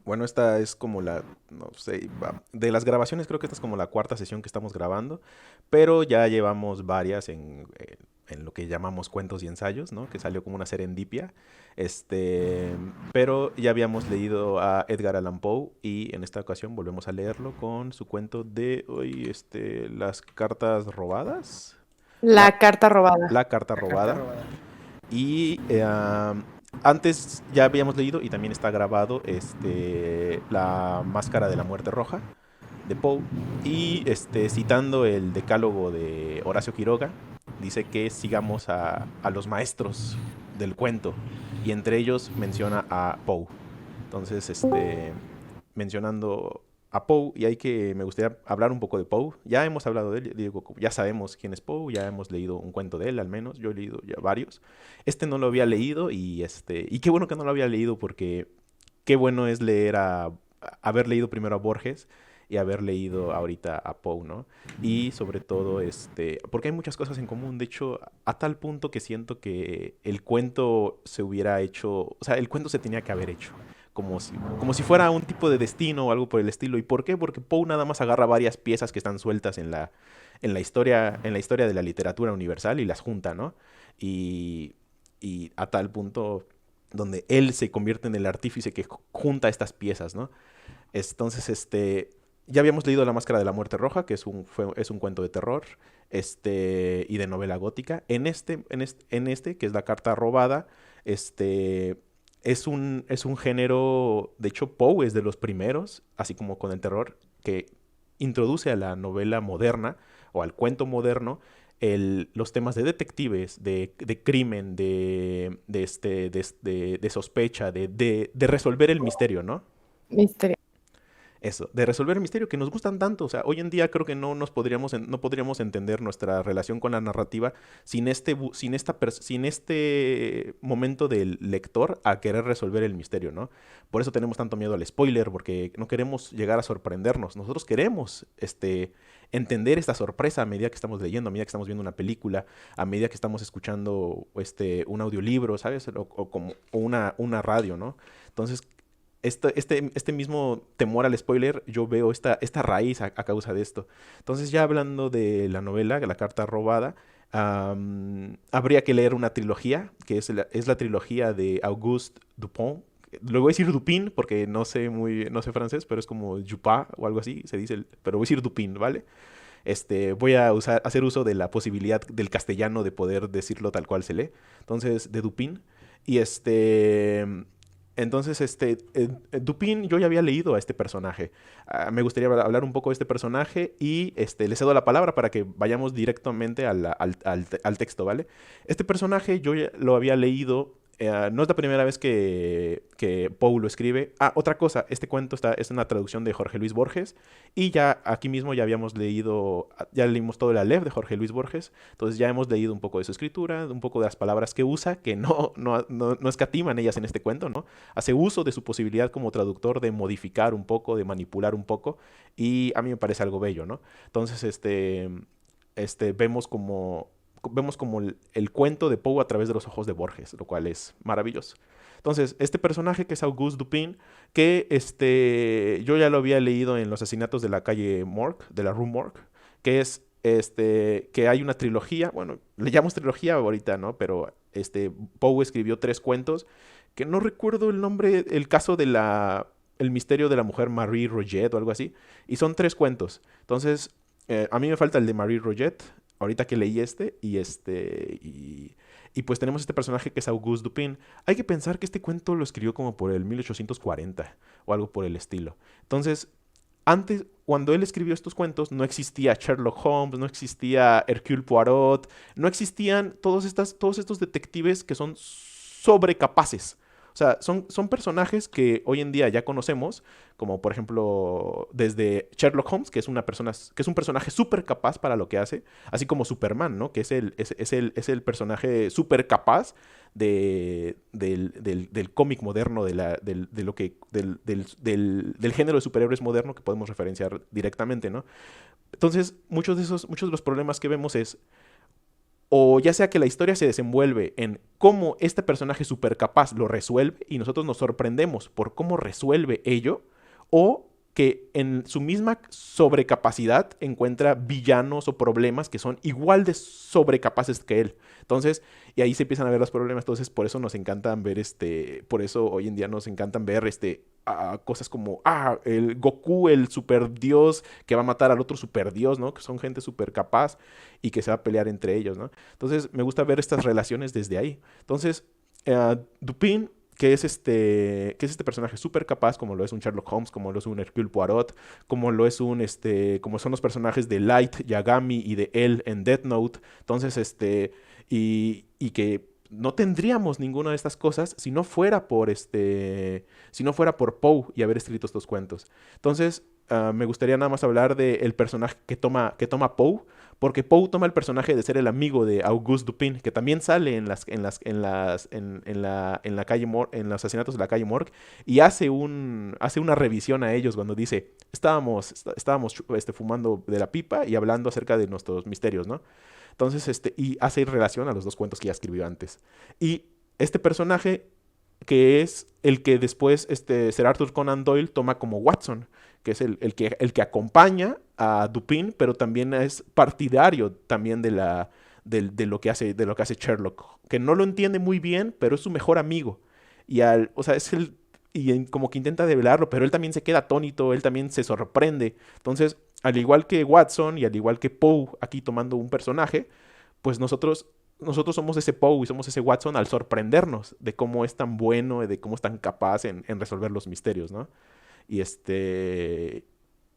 Bueno, esta es como no sé, de las grabaciones creo que esta es como la cuarta sesión que estamos grabando, pero ya llevamos varias en lo que llamamos cuentos y ensayos, ¿no? Que salió como una serendipia. Pero ya habíamos leído a Edgar Allan Poe y en esta ocasión volvemos a leerlo con su cuento de hoy, Las cartas robadas. La, La carta robada. la carta robada. Y antes ya habíamos leído y también está grabado La Máscara de la Muerte Roja de Poe. Y citando el decálogo de Horacio Quiroga, dice que sigamos a los maestros del cuento. Y entre ellos menciona a Poe. Entonces, mencionando a Poe, y me gustaría hablar un poco de Poe. Ya hemos hablado de él, digo, ya sabemos quién es Poe, ya hemos leído un cuento de él al menos, yo he leído ya varios. Este no lo había leído y qué bueno que no lo había leído porque qué bueno es haber leído primero a Borges y haber leído ahorita a Poe, ¿no? Y sobre todo, porque hay muchas cosas en común, de hecho, a tal punto que siento que el cuento se hubiera hecho, o sea, el cuento se tenía que haber hecho como si fuera un tipo de destino o algo por el estilo. ¿Y por qué? Porque Poe nada más agarra varias piezas que están sueltas en la historia de la literatura universal y las junta, ¿no? Y, y a tal punto donde él se convierte en el artífice que junta estas piezas, ¿no? Entonces, ya habíamos leído La Máscara de la Muerte Roja, que es un cuento de terror, y de novela gótica. Que es La Carta Robada, es un género, de hecho, Poe es de los primeros, así como con el terror, que introduce a la novela moderna o al cuento moderno los temas de detectives, de crimen, de sospecha, de resolver el misterio, ¿no? Misterio. Eso, de resolver el misterio que nos gustan tanto. O sea, hoy en día creo que no podríamos entender nuestra relación con la narrativa sin este momento del lector a querer resolver el misterio, ¿no? Por eso tenemos tanto miedo al spoiler, porque no queremos llegar a sorprendernos. Nosotros queremos entender esta sorpresa a medida que estamos leyendo, a medida que estamos viendo una película, a medida que estamos escuchando un audiolibro, ¿sabes? O una radio, ¿no? Entonces, este mismo temor al spoiler, yo veo esta raíz a causa de esto. Entonces, ya hablando de la novela, La Carta Robada, habría que leer una trilogía, que es la trilogía de Auguste Dupont. Lo voy a decir Dupin porque no sé francés, pero es como Dupin o algo así, se dice, pero voy a decir Dupin, ¿vale? Voy a hacer uso de la posibilidad del castellano de poder decirlo tal cual se lee. Entonces, de Dupin. Y entonces, Dupin, yo ya había leído a este personaje. Me gustaría hablar un poco de este personaje y le cedo la palabra para que vayamos directamente al texto, ¿vale? Este personaje yo ya lo había leído. No es la primera vez que Poe lo escribe. Ah, otra cosa, este cuento es una traducción de Jorge Luis Borges y ya aquí mismo ya leímos todo el Aleph de Jorge Luis Borges, entonces ya hemos leído un poco de su escritura, un poco de las palabras que usa, que no escatiman ellas en este cuento, ¿no? Hace uso de su posibilidad como traductor de modificar un poco, de manipular un poco, y a mí me parece algo bello, ¿no? Entonces, vemos como el cuento de Poe a través de los ojos de Borges, lo cual es maravilloso. Entonces, este personaje que es Auguste Dupin, que yo ya lo había leído en Los asesinatos de la calle Morgue, de la Rue Morgue, que es que hay una trilogía, bueno, le llamamos trilogía ahorita, ¿no? Pero Poe escribió tres cuentos, que no recuerdo el nombre, el caso el misterio de la mujer Marie Roget o algo así, y son tres cuentos. Entonces, a mí me falta el de Marie Roget, ahorita que leí y pues tenemos este personaje que es Auguste Dupin. Hay que pensar que este cuento lo escribió como por el 1840 o algo por el estilo. Entonces, antes, cuando él escribió estos cuentos, no existía Sherlock Holmes, no existía Hercule Poirot, no existían todos estos detectives que son sobrecapaces. O sea, son personajes que hoy en día ya conocemos, como por ejemplo desde Sherlock Holmes, que es un personaje súper capaz para lo que hace, así como Superman, ¿no? Que es el personaje súper capaz del cómic moderno, del género de superhéroes moderno que podemos referenciar directamente, ¿no? Entonces, muchos de los problemas que vemos es O ya sea que la historia se desenvuelve en cómo este personaje supercapaz lo resuelve y nosotros nos sorprendemos por cómo resuelve ello, o que en su misma sobrecapacidad encuentra villanos o problemas que son igual de sobrecapaces que él. Entonces, y ahí se empiezan a ver los problemas. Entonces, por eso nos encantan ver por eso hoy en día nos encantan ver cosas como, el Goku, el super dios que va a matar al otro super dios, ¿no? Que son gente super capaz y que se va a pelear entre ellos, ¿no? Entonces, me gusta ver estas relaciones desde ahí. Entonces, Dupin, que es este personaje súper capaz, como lo es un Sherlock Holmes, como lo es un Hercule Poirot, como lo es como son los personajes de Light, Yagami y de él en Death Note. Entonces, y que no tendríamos ninguna de estas cosas si no fuera si no fuera por Poe y haber escrito estos cuentos. Entonces, me gustaría nada más hablar del personaje que toma Poe, porque Poe toma el personaje de ser el amigo de Auguste Dupin, que también sale en la calle en los asesinatos de la calle Morgue, y hace una revisión a ellos cuando dice, estábamos fumando de la pipa y hablando acerca de nuestros misterios, ¿no? Entonces, y hace relación a los dos cuentos que ya escribió antes. Y este personaje, que es el que después Sir Arthur Conan Doyle toma como Watson, que es el que acompaña a Dupin, pero también es partidario también de lo que hace Sherlock, que no lo entiende muy bien, pero es su mejor amigo. O sea, como que intenta develarlo, pero él también se queda atónito, él también se sorprende. Entonces, al igual que Watson y al igual que Poe aquí tomando un personaje, pues nosotros somos ese Poe y somos ese Watson al sorprendernos de cómo es tan bueno y de cómo es tan capaz en resolver los misterios, ¿no? Y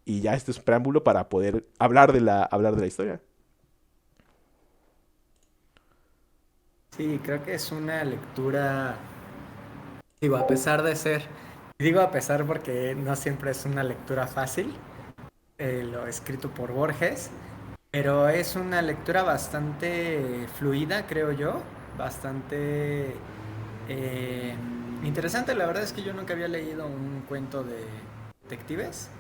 y ya este es un preámbulo para poder hablar de la historia. Sí, creo que es una lectura, digo, a pesar de ser, digo a pesar porque no siempre es una lectura fácil, lo escrito por Borges, pero es una lectura bastante fluida, creo yo, bastante eh, interesante. La verdad es que yo nunca había leído un cuento de detectives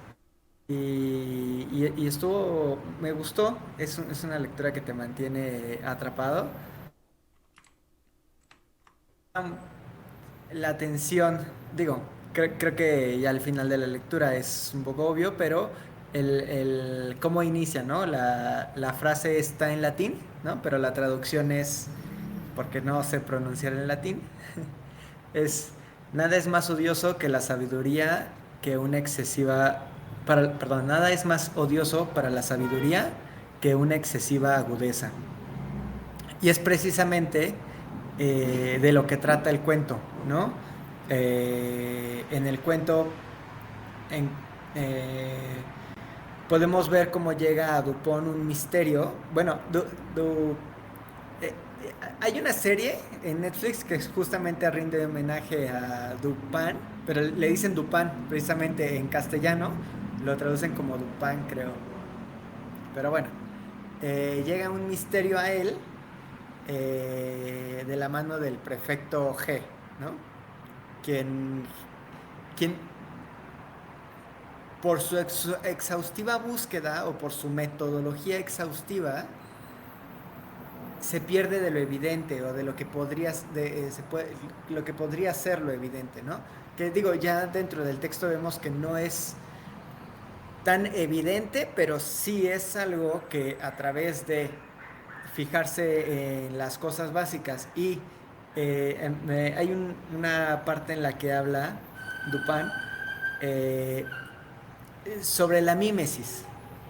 y estuvo, me gustó, es una lectura que te mantiene atrapado. La tensión, digo, creo que ya al final de la lectura es un poco obvio, pero cómo inicia, ¿no? La frase está en latín, ¿no? Pero la traducción es, porque no sé pronunciar en latín, es, nada es más odioso que la sabiduría que una excesiva, perdón, nada es más odioso para la sabiduría que una excesiva agudeza. Y es precisamente de lo que trata el cuento, ¿no? En el cuento en- eh, podemos ver cómo llega a Dupont un misterio. Bueno, hay una serie en Netflix que justamente rinde homenaje a Dupin, pero le dicen Dupin precisamente en castellano, lo traducen como Dupin, creo. Pero bueno, llega un misterio a él de la mano del prefecto G, ¿no? Quien, quien por su exhaustiva búsqueda o por su metodología exhaustiva se pierde de lo evidente o de lo que podría, lo que podría ser lo evidente, ¿no? Que digo, ya dentro del texto vemos que no es tan evidente, pero sí es algo que a través de fijarse en las cosas básicas y hay una parte en la que habla Dupin eh, sobre la mímesis,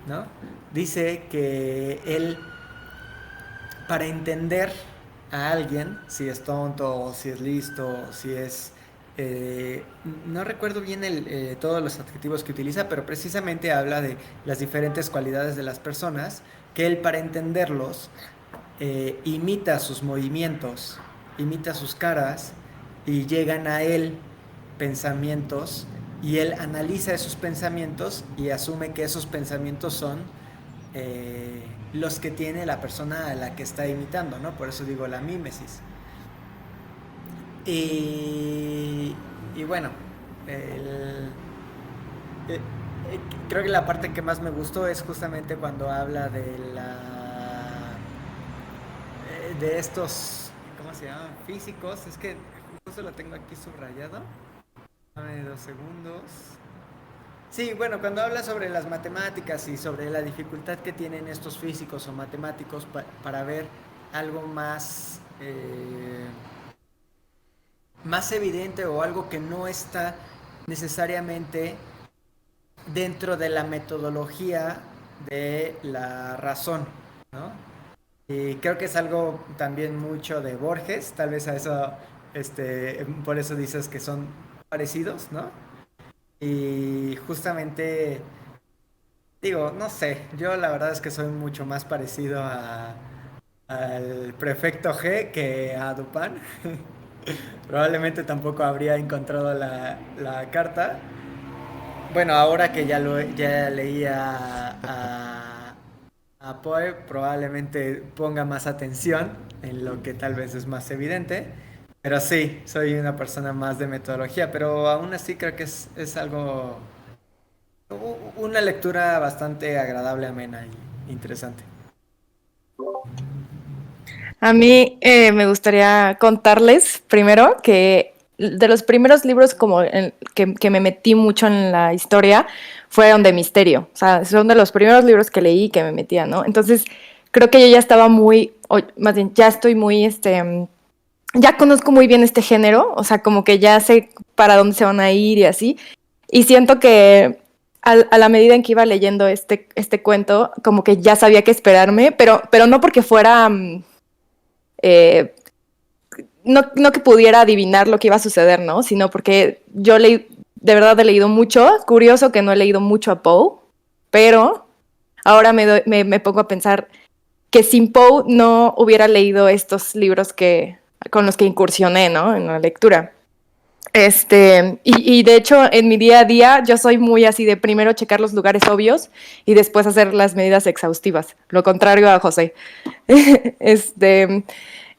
¿no? Dice que él, para entender a alguien, si es tonto, si es listo, si es... eh, no recuerdo bien todos los adjetivos que utiliza, pero precisamente habla de las diferentes cualidades de las personas, que él para entenderlos imita sus movimientos, imita sus caras y llegan a él pensamientos y él analiza esos pensamientos y asume que esos pensamientos son los que tiene la persona a la que está imitando, ¿no? Por eso digo la mímesis. Y, y bueno, el, eh, creo que la parte que más me gustó es justamente cuando habla de de estos, ¿cómo se llaman? Físicos. Es que justo lo tengo aquí subrayado. Dame 2 segundos. Sí, bueno, cuando habla sobre las matemáticas y sobre la dificultad que tienen estos físicos o matemáticos para ver algo más, más evidente o algo que no está necesariamente dentro de la metodología de la razón, ¿no? Y creo que es algo también mucho de Borges, tal vez a eso, por eso dices que son parecidos, ¿no? Y justamente, digo, no sé, yo la verdad es que soy mucho más parecido al prefecto G que a Dupin. Probablemente tampoco habría encontrado la carta. Bueno, ahora que ya leía a Poe, probablemente ponga más atención en lo que tal vez es más evidente. Pero sí, soy una persona más de metodología, pero aún así creo que es algo, una lectura bastante agradable, amena y interesante. A mí me gustaría contarles primero que de los primeros libros como que me metí mucho en la historia fueron de misterio. O sea, son de los primeros libros que leí que me metía, ¿no? Entonces, creo que yo ya estaba muy, o más bien, ya estoy muy, ya conozco muy bien este género. O sea, como que ya sé para dónde se van a ir y así. Y siento que a la medida en que iba leyendo este cuento, como que ya sabía qué esperarme, pero no porque fuera... eh, no que pudiera adivinar lo que iba a suceder, ¿no? Sino porque yo de verdad he leído mucho. Curioso que no he leído mucho a Poe, pero ahora me pongo a pensar que sin Poe no hubiera leído estos libros con los que incursioné, ¿no? En la lectura. Y de hecho, en mi día a día, yo soy muy así de primero checar los lugares obvios y después hacer las medidas exhaustivas. Lo contrario a José. este,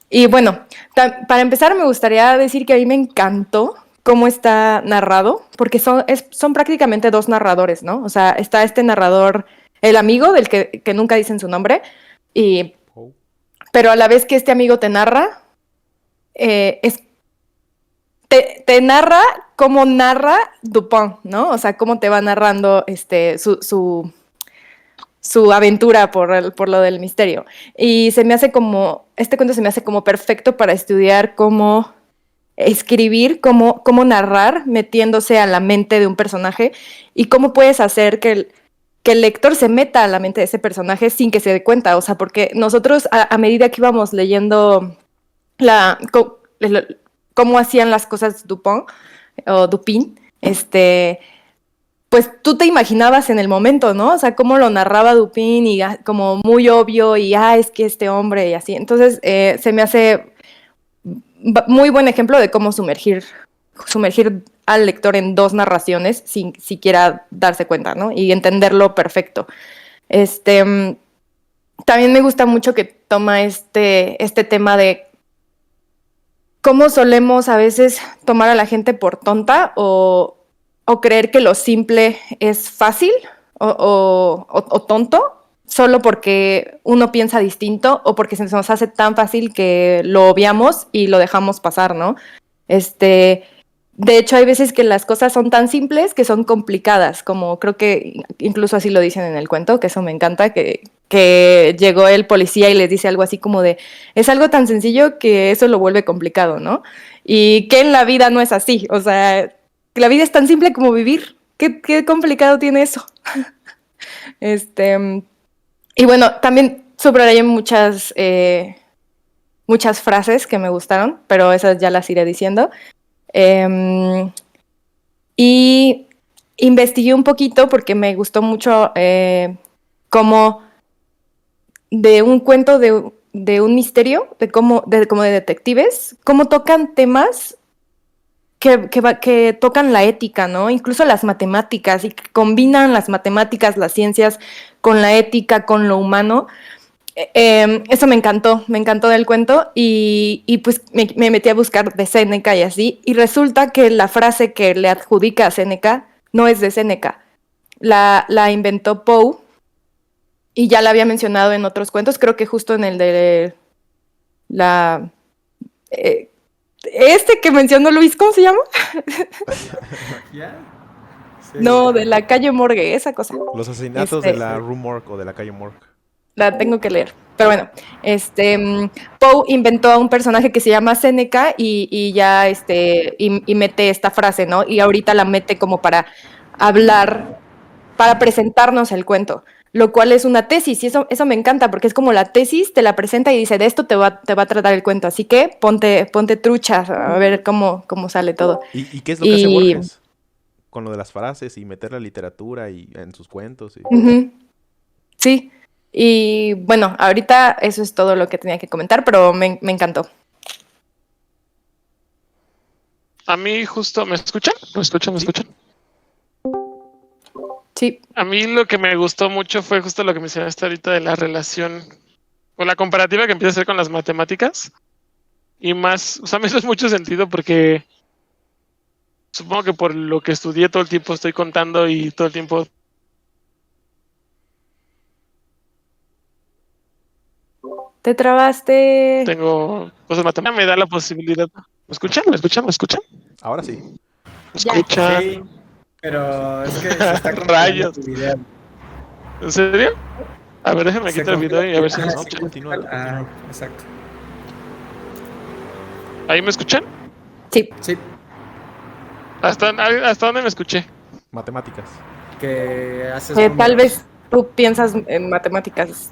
y bueno, para empezar me gustaría decir que a mí me encantó cómo está narrado, porque son prácticamente dos narradores, ¿no? O sea, está este narrador, el amigo del que nunca dicen su nombre, Oh. pero a la vez que este amigo te narra, te narra cómo narra Dupin, ¿no? O sea, cómo te va narrando su aventura por lo del misterio. Y este cuento se me hace como perfecto para estudiar cómo escribir, cómo narrar metiéndose a la mente de un personaje y cómo puedes hacer que el lector se meta a la mente de ese personaje sin que se dé cuenta. O sea, porque nosotros a medida que íbamos leyendo cómo hacían las cosas Dupin o Dupin, pues tú te imaginabas en el momento, ¿no? O sea, cómo lo narraba Dupin y como muy obvio y, es que este hombre y así. Entonces, se me hace muy buen ejemplo de cómo sumergir al lector en dos narraciones sin siquiera darse cuenta, ¿no? Y entenderlo perfecto. También me gusta mucho que toma este tema de cómo solemos a veces tomar a la gente por tonta o creer que lo simple es fácil o tonto solo porque uno piensa distinto o porque se nos hace tan fácil que lo obviamos y lo dejamos pasar, ¿no? De hecho, hay veces que las cosas son tan simples que son complicadas, como creo que incluso así lo dicen en el cuento, que eso me encanta, que llegó el policía y les dice algo así como de, es algo tan sencillo que eso lo vuelve complicado, ¿no? Y que en la vida no es así, o sea, que la vida es tan simple como vivir. ¿Qué complicado tiene eso? Y bueno, también subrayé muchas frases que me gustaron, pero esas ya las iré diciendo. Y investigué un poquito porque me gustó mucho cómo de un cuento de un misterio, como de detectives, cómo tocan temas que tocan la ética, ¿no? Incluso las matemáticas, y que combinan las matemáticas, las ciencias, con la ética, con lo humano. Eso me encantó del cuento y pues me metí a buscar de Séneca y así, y resulta que la frase que le adjudica a Séneca no es de Séneca, la inventó Poe y ya la había mencionado en otros cuentos, creo que justo en el la este que mencionó Luis, ¿cómo se llama? ¿Ya? Sí. No, de la calle Morgue, esa cosa. Los asesinatos de la Rue Morgue o de la calle Morgue. La tengo que leer. Pero bueno, Poe inventó a un personaje que se llama Seneca y ya y mete esta frase, ¿no? Y ahorita la mete como para hablar, para presentarnos el cuento, lo cual es una tesis, y eso me encanta, porque es como la tesis, te la presenta y dice, de esto te va a tratar el cuento, así que ponte trucha, a ver cómo sale todo. ¿Y qué es lo que hace Borges? Con lo de las frases y meter la literatura y en sus cuentos. Sí, y bueno, ahorita eso es todo lo que tenía que comentar, pero me encantó. A mí justo, ¿me escuchan? ¿Me escuchan? Sí. A mí lo que me gustó mucho fue justo lo que mencionaste ahorita de la relación o la comparativa que empieza a hacer con las matemáticas. Y más, o sea, me hizo mucho sentido porque supongo que por lo que estudié todo el tiempo estoy contando y todo el tiempo Te trabaste. tengo cosas matemáticas. Me da la posibilidad. ¿Me escuchan? Ahora sí. ¿Me escuchan? Sí, pero es que se está Rayos. tu video. ¿En serio? A ver, déjame quitar el video y a ver si me No, escuchan. continúa. Exacto. ¿Ahí me escuchan? Sí. Sí, ¿Hasta dónde me escuché? Matemáticas. que haces Tal números. vez tú piensas en matemáticas.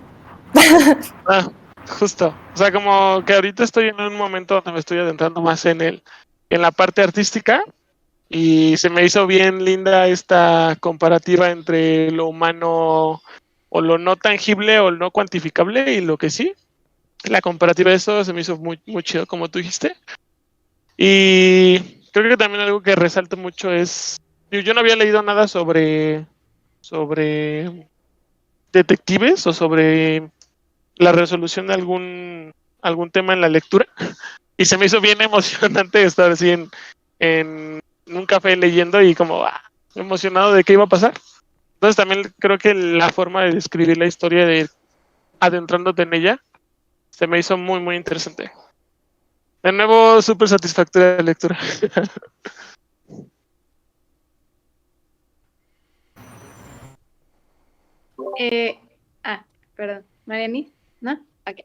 Justo. O sea, como que ahorita estoy en un momento donde me estoy adentrando más en la parte artística y se me hizo bien linda esta comparativa entre lo humano o lo no tangible o lo no cuantificable y lo que sí. La comparativa de eso se me hizo muy, muy chido, como tú dijiste. Y creo que también algo que resalto mucho es, yo no había leído nada sobre detectives o sobre la resolución de algún tema en la lectura. Y se me hizo bien emocionante estar así en un café leyendo y como emocionado de qué iba a pasar. Entonces también creo que la forma de describir la historia, de adentrándote en ella, se me hizo muy, muy interesante. De nuevo, súper satisfactoria la lectura. Perdón, Mariani, ¿no? Ok.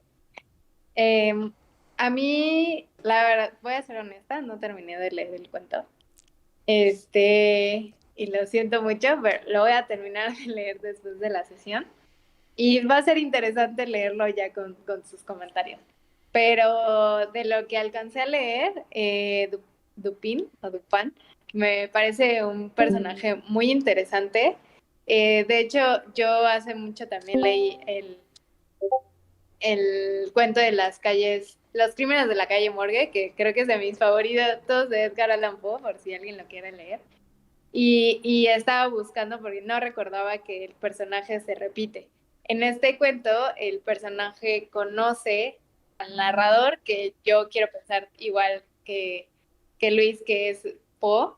A mí, la verdad, voy a ser honesta, no terminé de leer el cuento. Y lo siento mucho, pero lo voy a terminar de leer después de la sesión. Y va a ser interesante leerlo ya con sus comentarios. Pero de lo que alcancé a leer, Dupin, me parece un personaje muy interesante. De hecho, yo hace mucho también leí el cuento de las calles, Los crímenes de la calle Morgue, que creo que es de mis favoritos de Edgar Allan Poe, por si alguien lo quiere leer. Y estaba buscando porque no recordaba que el personaje se repite. En este cuento, el personaje conoce al narrador, que yo quiero pensar igual que Luis, que es Poe,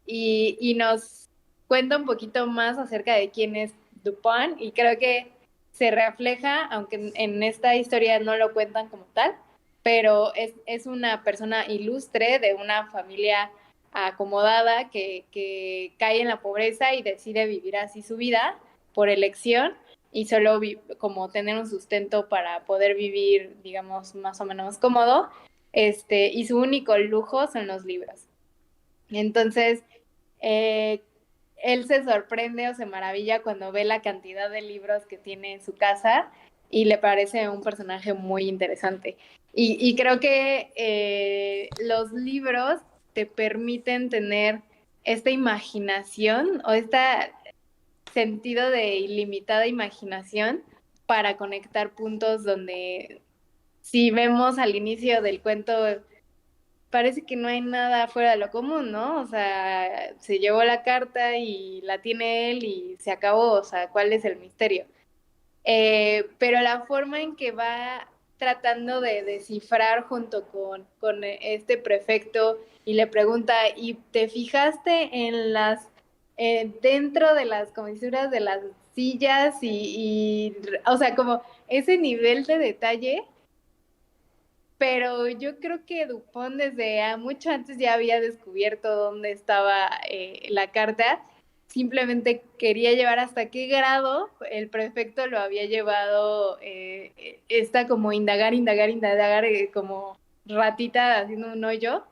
y nos cuenta un poquito más acerca de quién es Dupin, y creo que se refleja, aunque en esta historia no lo cuentan como tal, pero es una persona ilustre de una familia acomodada que cae en la pobreza y decide vivir así su vida por elección y solo como tener un sustento para poder vivir, digamos, más o menos cómodo, y su único lujo son los libros. Entonces, él se sorprende o se maravilla cuando ve la cantidad de libros que tiene en su casa y le parece un personaje muy interesante. Y creo que los libros te permiten tener esta imaginación o este sentido de ilimitada imaginación para conectar puntos donde si vemos al inicio del cuento parece que no hay nada fuera de lo común, ¿no? O sea, se llevó la carta y la tiene él y se acabó, o sea, ¿cuál es el misterio? Pero la forma en que va tratando de descifrar junto con este prefecto y le pregunta, ¿y te fijaste en dentro de las comisuras de las sillas o sea, como ese nivel de detalle pero yo creo que Dupont desde mucho antes ya había descubierto dónde estaba la carta. Simplemente quería llevar hasta qué grado el prefecto lo había llevado, esta como indagar, como ratita haciendo un hoyo,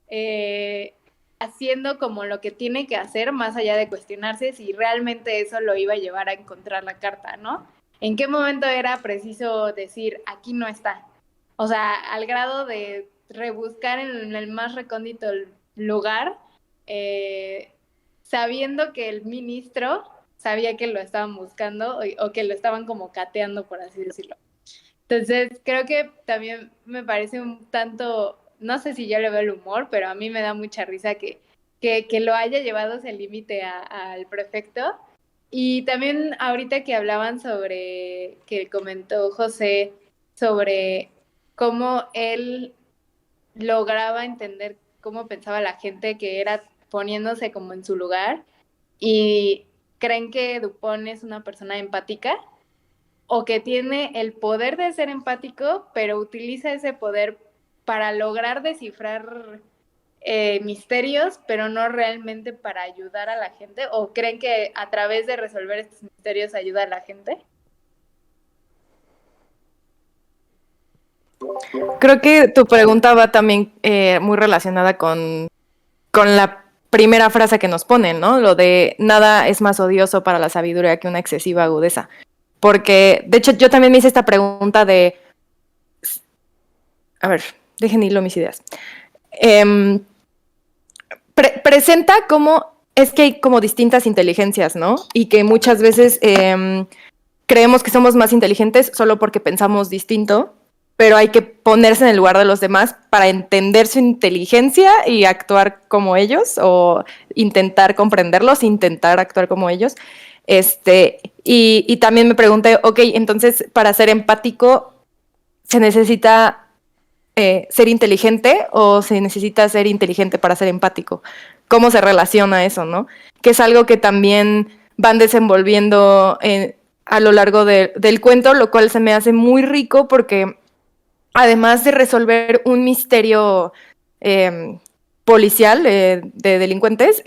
eh, haciendo como lo que tiene que hacer, más allá de cuestionarse si realmente eso lo iba a llevar a encontrar la carta, ¿no? ¿En qué momento era preciso decir, aquí no está? O sea, al grado de rebuscar en el más recóndito lugar, eh, sabiendo que el ministro sabía que lo estaban buscando o que lo estaban como cateando, por así decirlo. Entonces, creo que también me parece un tanto, no sé si yo le veo el humor, pero a mí me da mucha risa que lo haya llevado ese límite al prefecto. Y también ahorita que hablaban sobre, que comentó José, sobre cómo él lograba entender cómo pensaba la gente, que era poniéndose como en su lugar, y creen que Dupont es una persona empática o que tiene el poder de ser empático, pero utiliza ese poder para lograr descifrar misterios, pero no realmente para ayudar a la gente, o creen que a través de resolver estos misterios ayuda a la gente. Creo que tu pregunta va también muy relacionada con la primera frase que nos ponen, ¿no? Lo de nada es más odioso para la sabiduría que una excesiva agudeza. Porque, de hecho, yo también me hice esta pregunta de... A ver, dejen hilo mis ideas. Presenta cómo es que hay como distintas inteligencias, ¿no? Y que muchas veces creemos que somos más inteligentes solo porque pensamos distinto, pero hay que ponerse en el lugar de los demás para entender su inteligencia y actuar como ellos, o intentar comprenderlos, intentar actuar como ellos. Y también me pregunté, ok, entonces para ser empático, ¿se necesita ser inteligente o se necesita ser inteligente para ser empático? ¿Cómo se relaciona eso, no? Que es algo que también van desenvolviendo a lo largo del cuento, lo cual se me hace muy rico porque además de resolver un misterio policial de delincuentes,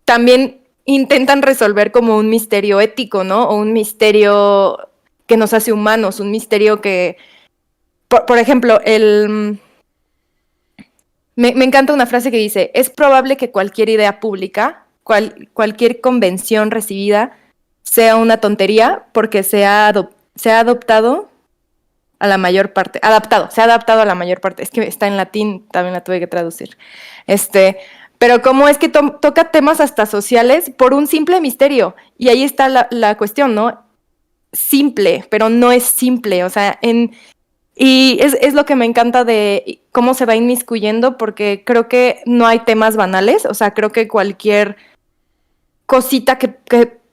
también intentan resolver como un misterio ético, ¿no? O un misterio que nos hace humanos, un misterio que, por ejemplo, me encanta una frase que dice, es probable que cualquier idea pública, cualquier convención recibida, sea una tontería porque se ha adoptado a la mayor parte, se ha adaptado a la mayor parte, es que está en latín, también la tuve que traducir. Pero cómo es que toca temas hasta sociales por un simple misterio, y ahí está la cuestión, ¿no? Simple, pero no es simple, o sea, y es lo que me encanta de cómo se va inmiscuyendo, porque creo que no hay temas banales, o sea, creo que cualquier cosita que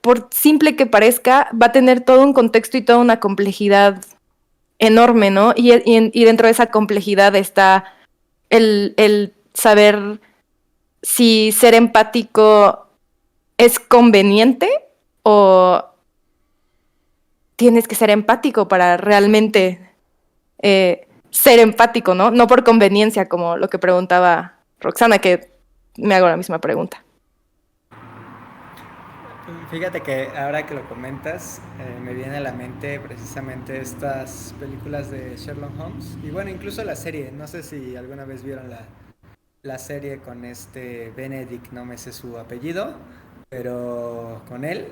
por simple que parezca, va a tener todo un contexto y toda una complejidad enorme, ¿no? Y dentro de esa complejidad está el saber si ser empático es conveniente o tienes que ser empático para realmente ser empático, ¿no? No por conveniencia, como lo que preguntaba Roxana, que me hago la misma pregunta. Fíjate que ahora que lo comentas, me viene a la mente precisamente estas películas de Sherlock Holmes. Y bueno, incluso la serie. No sé si alguna vez vieron la serie con este Benedict, no me sé su apellido, pero con él.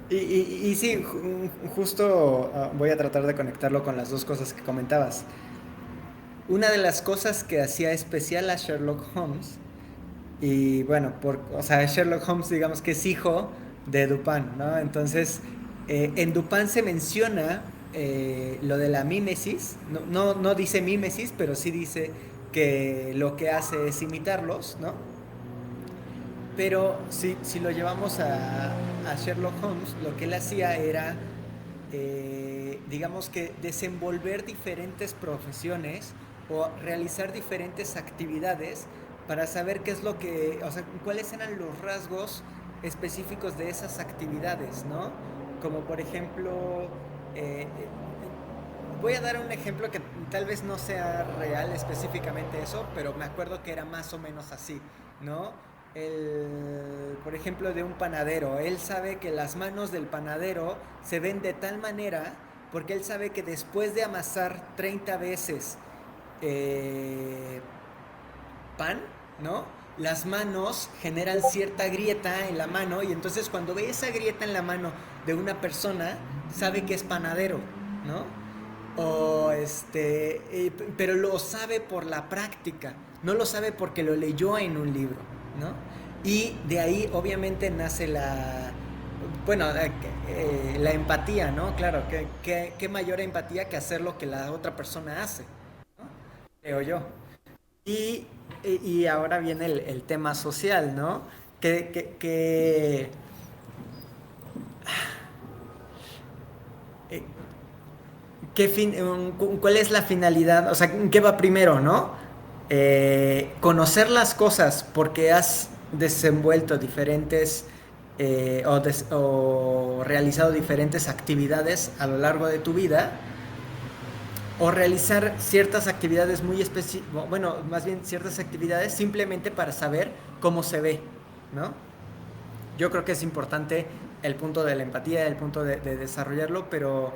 Y sí, justo voy a tratar de conectarlo con las dos cosas que comentabas. Una de las cosas que hacía especial a Sherlock Holmes, y bueno, o sea, Sherlock Holmes digamos que es hijo de Dupin, ¿no? Entonces, en Dupin se menciona lo de la mímesis, no dice mímesis, pero sí dice que lo que hace es imitarlos, ¿no? Pero si lo llevamos a Sherlock Holmes, lo que él hacía era, digamos que desenvolver diferentes profesiones o realizar diferentes actividades para saber qué es lo que, o sea, cuáles eran los rasgos específicos de esas actividades, ¿no? Como por ejemplo, voy a dar un ejemplo que tal vez no sea real específicamente eso, pero me acuerdo que era más o menos así, ¿no? Por ejemplo, de un panadero. Él sabe que las manos del panadero se ven de tal manera porque él sabe que después de amasar 30 veces eh, pan, ¿no? Las manos generan cierta grieta en la mano y entonces cuando ve esa grieta en la mano de una persona, sabe que es panadero, ¿no? Pero lo sabe por la práctica, no lo sabe porque lo leyó en un libro, ¿no? Y de ahí obviamente nace la empatía, ¿no? Claro, qué mayor empatía que hacer lo que la otra persona hace, ¿no? Creo yo. Y, y ahora viene el tema social, ¿no? Que eh, ¿cuál es la finalidad? O sea, ¿qué va primero, no? Conocer las cosas porque has desenvuelto diferentes o realizado diferentes actividades a lo largo de tu vida, o realizar ciertas actividades muy específicas, bueno, más bien ciertas actividades simplemente para saber cómo se ve, ¿no? Yo creo que es importante el punto de la empatía, el punto de desarrollarlo, pero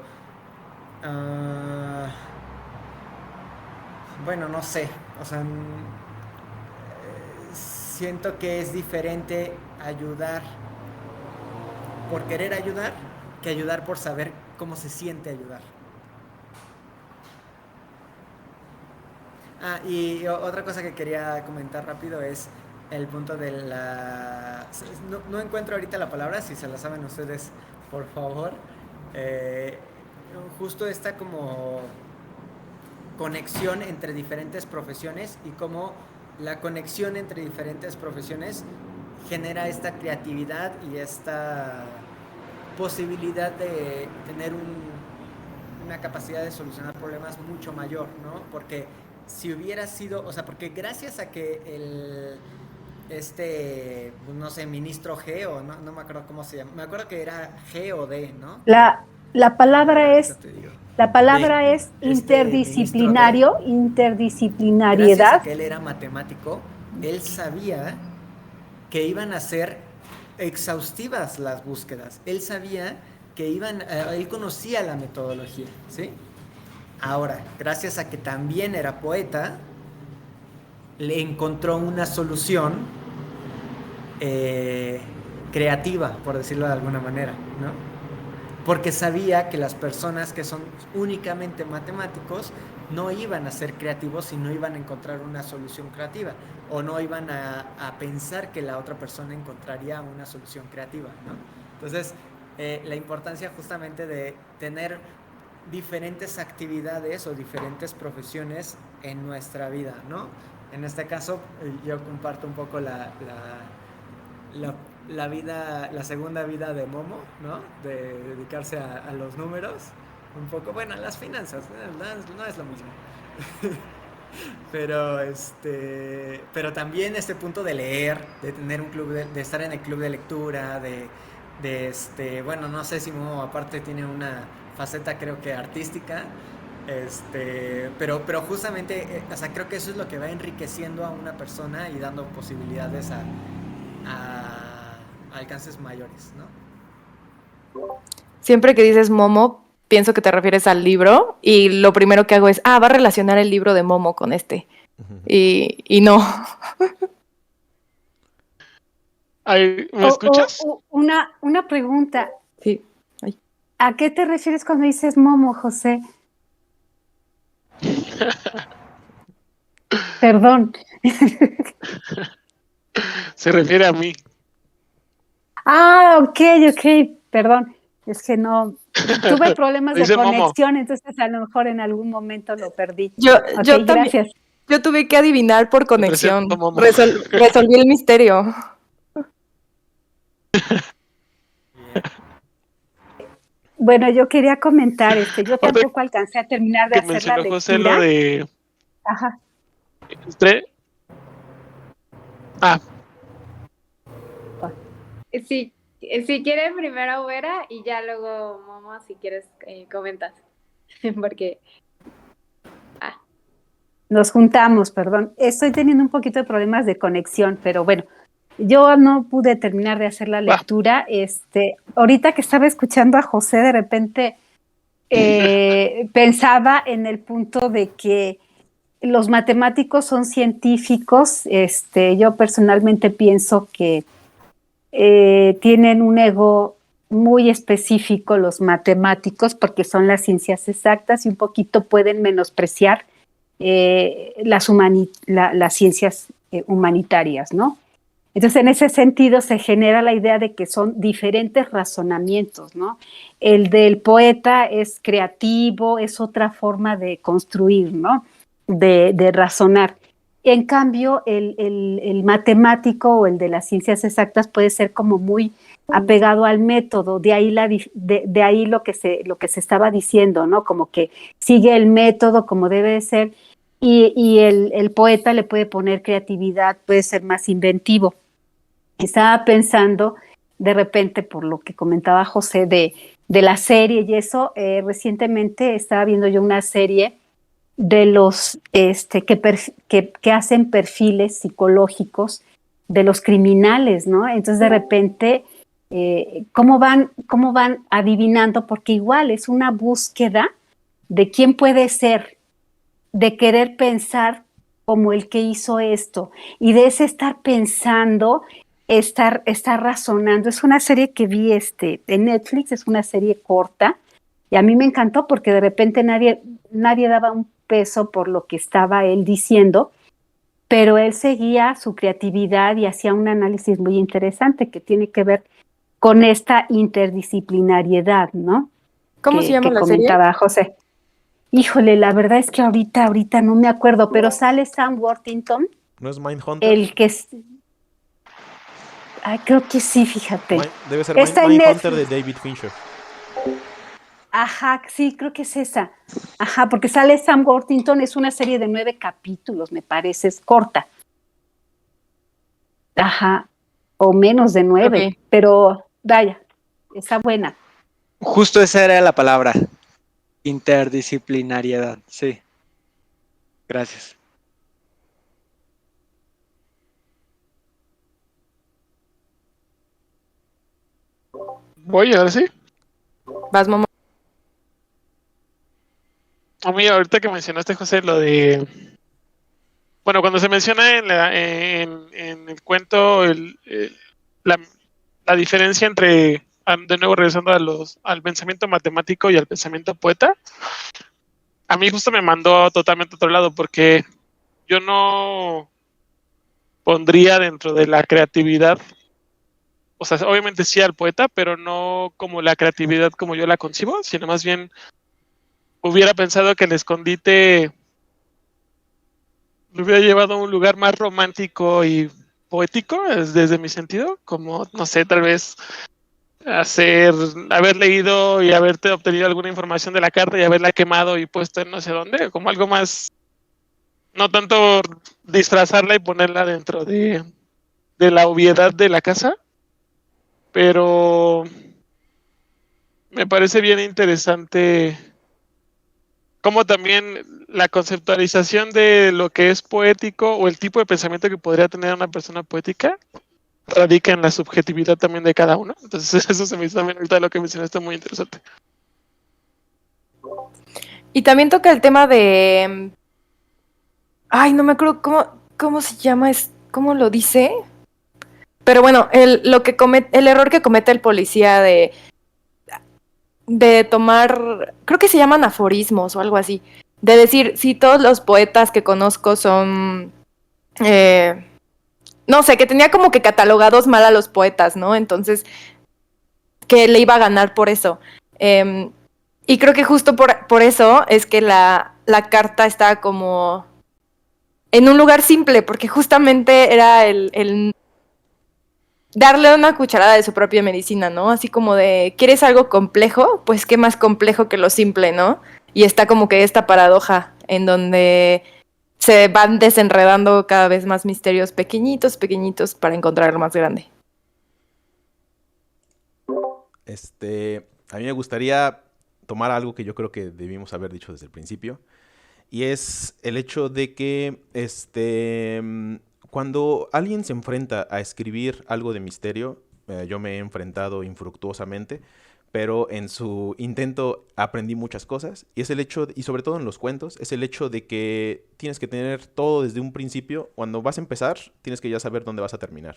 uh, bueno, no sé, o sea, siento que es diferente ayudar por querer ayudar que ayudar por saber cómo se siente ayudar. Y otra cosa que quería comentar rápido es el punto de la... No encuentro ahorita la palabra, si se la saben ustedes, por favor. Eh, Justo esta como conexión entre diferentes profesiones y cómo la conexión entre diferentes profesiones genera esta creatividad y esta posibilidad de tener una capacidad de solucionar problemas mucho mayor, ¿no? Porque si hubiera sido, o sea, porque gracias a que no sé, ministro G o no me acuerdo cómo se llama, me acuerdo que era G o D, ¿no? La palabra Ahorita es, te digo. la palabra D, es ministro D, gracias a interdisciplinariedad. que él era matemático, él sabía que iban a ser exhaustivas las búsquedas. Él sabía que él conocía la metodología, ¿sí? Ahora, gracias a que también era poeta, le encontró una solución creativa, por decirlo de alguna manera, ¿no? Porque sabía que las personas que son únicamente matemáticos no iban a ser creativos y no iban a encontrar una solución creativa, o no iban a pensar que la otra persona encontraría una solución creativa, ¿no? Entonces, la importancia justamente de tener diferentes actividades o diferentes profesiones en nuestra vida, ¿no? En este caso, yo comparto un poco la vida, la segunda vida de Momo, ¿no? De dedicarse a los números, un poco, bueno, a las finanzas, no es lo mismo. Pero también este punto de leer, de tener un club, de estar en el club de lectura, bueno, no sé si Momo aparte tiene una faceta creo que artística, pero justamente, o sea, creo que eso es lo que va enriqueciendo a una persona y dando posibilidades a alcances mayores, ¿no? Siempre que dices Momo, pienso que te refieres al libro y lo primero que hago es, va a relacionar el libro de Momo con este. Y no. ¿Me escuchas? Una pregunta. Sí. ¿A qué te refieres cuando dices Momo, José? Perdón. Se refiere a mí. Ok, perdón. Es que no, tuve problemas de conexión, Momo. Entonces a lo mejor en algún momento lo perdí. Yo también. Gracias. Yo tuve que adivinar por conexión. Resolví el misterio. Bueno, yo quería comentar, yo tampoco alcancé a terminar de hacer la lectura. José lo de... Ajá. Sí, si quieres primero Vera y ya luego Momo, si quieres comentas. porque Nos juntamos, perdón. Estoy teniendo un poquito de problemas de conexión, pero bueno, yo no pude terminar de hacer la lectura. Ahorita que estaba escuchando a José, de repente pensaba en el punto de que los matemáticos son científicos. Yo personalmente pienso que tienen un ego muy específico los matemáticos porque son las ciencias exactas y un poquito pueden menospreciar las ciencias humanitarias, ¿no? Entonces, en ese sentido se genera la idea de que son diferentes razonamientos, ¿no? El del poeta es creativo, es otra forma de construir, ¿no? De razonar. En cambio, el matemático o el de las ciencias exactas puede ser como muy apegado al método, de ahí lo que se estaba diciendo, ¿no? Como que sigue el método como debe de ser, y el poeta le puede poner creatividad, puede ser más inventivo. Estaba pensando, de repente, por lo que comentaba José de la serie y eso, recientemente estaba viendo yo una serie de los que hacen perfiles psicológicos de los criminales, ¿no? Entonces, de repente, ¿cómo van adivinando? Porque igual es una búsqueda de quién puede ser, de querer pensar como el que hizo esto, y de ese estar pensando, estar razonando. Es una serie que vi en Netflix, es una serie corta, y a mí me encantó porque de repente nadie daba un peso por lo que estaba él diciendo, pero él seguía su creatividad y hacía un análisis muy interesante que tiene que ver con esta interdisciplinariedad, ¿no? ¿Cómo se llama que la comentaba serie? José. Híjole, la verdad es que ahorita no me acuerdo, pero sale Sam Worthington. ¿No es Mindhunter? El que es... Ay, creo que sí, fíjate. Debe ser Está en Mindhunter de Netflix. David Fincher. Ajá, sí, creo que es esa. Ajá, porque sale Sam Worthington, es una serie de 9 capítulos, me parece, es corta. Ajá, o menos de 9, Ok. pero vaya, está buena. Justo esa era la palabra, interdisciplinariedad, sí. Gracias. Voy, ahora sí. Vas, mamá. A mí, ahorita que mencionaste, José, lo de... Bueno, cuando se menciona en el cuento la diferencia entre, de nuevo regresando al pensamiento matemático y al pensamiento poeta, a mí justo me mandó totalmente a otro lado, porque yo no pondría dentro de la creatividad, o sea, obviamente sí al poeta, pero no como la creatividad como yo la concibo, sino más bien hubiera pensado que el escondite lo hubiera llevado a un lugar más romántico y poético, desde mi sentido, como, no sé, tal vez haber leído y haberte obtenido alguna información de la carta y haberla quemado y puesto en no sé dónde, como algo más, no tanto disfrazarla y ponerla dentro de la obviedad de la casa, pero me parece bien interesante como también la conceptualización de lo que es poético o el tipo de pensamiento que podría tener una persona poética radica en la subjetividad también de cada uno. Entonces eso se me hizo también ahorita lo que mencionaste muy interesante. Y también toca el tema de... Ay, no me acuerdo cómo se llama, cómo lo dice. Pero bueno, el error que comete el policía de tomar, creo que se llaman aforismos o algo así, de decir, si todos los poetas que conozco son, no sé, que tenía como que catalogados mal a los poetas, ¿no? Entonces, que le iba a ganar por eso. Y creo que justo por eso es que la carta está como en un lugar simple, porque justamente era el darle una cucharada de su propia medicina, ¿no? Así como de, ¿quieres algo complejo? Pues qué más complejo que lo simple, ¿no? Y está como que esta paradoja en donde se van desenredando cada vez más misterios pequeñitos para encontrar lo más grande. A mí me gustaría tomar algo que yo creo que debimos haber dicho desde el principio. Y es el hecho de que cuando alguien se enfrenta a escribir algo de misterio, yo me he enfrentado infructuosamente, pero en su intento aprendí muchas cosas. Y es el hecho, y sobre todo en los cuentos, es el hecho de que tienes que tener todo desde un principio. Cuando vas a empezar, tienes que ya saber dónde vas a terminar.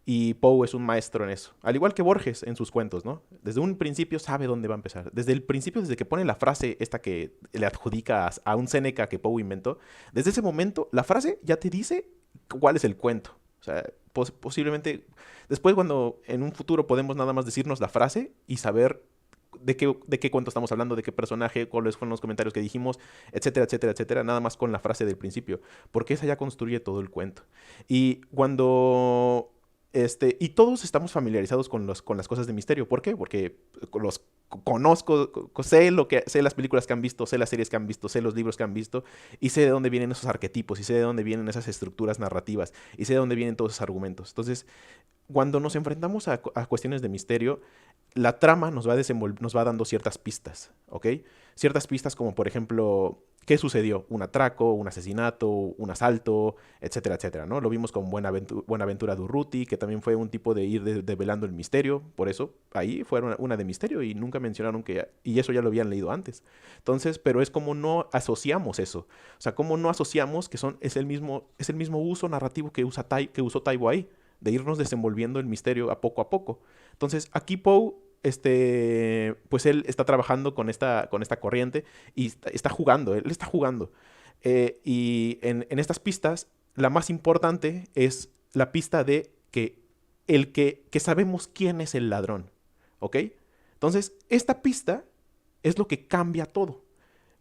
Y Poe es un maestro en eso. Al igual que Borges en sus cuentos, ¿no? Desde un principio sabe dónde va a empezar. Desde el principio, desde que pone la frase esta que le adjudica a un Séneca que Poe inventó, desde ese momento la frase ya te dice cuál es el cuento. O sea, posiblemente después cuando en un futuro podemos nada más decirnos la frase y saber de qué cuento estamos hablando, de qué personaje, cuáles fueron los comentarios que dijimos, etcétera, etcétera, etcétera, nada más con la frase del principio, porque esa ya construye todo el cuento. Y cuando y todos estamos familiarizados con las cosas de misterio. ¿Por qué? Porque los conozco, sé las películas que han visto, sé las series que han visto, sé los libros que han visto, y sé de dónde vienen esos arquetipos, y sé de dónde vienen esas estructuras narrativas, y sé de dónde vienen todos esos argumentos. Entonces, cuando nos enfrentamos a cuestiones de misterio, la trama nos va dando ciertas pistas, ¿ok? Ciertas pistas como, por ejemplo, ¿qué sucedió? Un atraco, un asesinato, un asalto, etcétera, etcétera, ¿no? Lo vimos con Buenaventura Durruti, que también fue un tipo de ir develando el misterio. Por eso, ahí fue una de misterio y nunca mencionaron y eso ya lo habían leído antes. Entonces, pero es como no asociamos eso. O sea, como no asociamos que es el mismo uso narrativo que usó Taibo ahí, de irnos desenvolviendo el misterio a poco. Entonces, aquí Poe, pues él está trabajando con esta corriente y él está jugando. Y en estas pistas, la más importante es la pista de que sabemos quién es el ladrón, ¿ok? Entonces, esta pista es lo que cambia todo.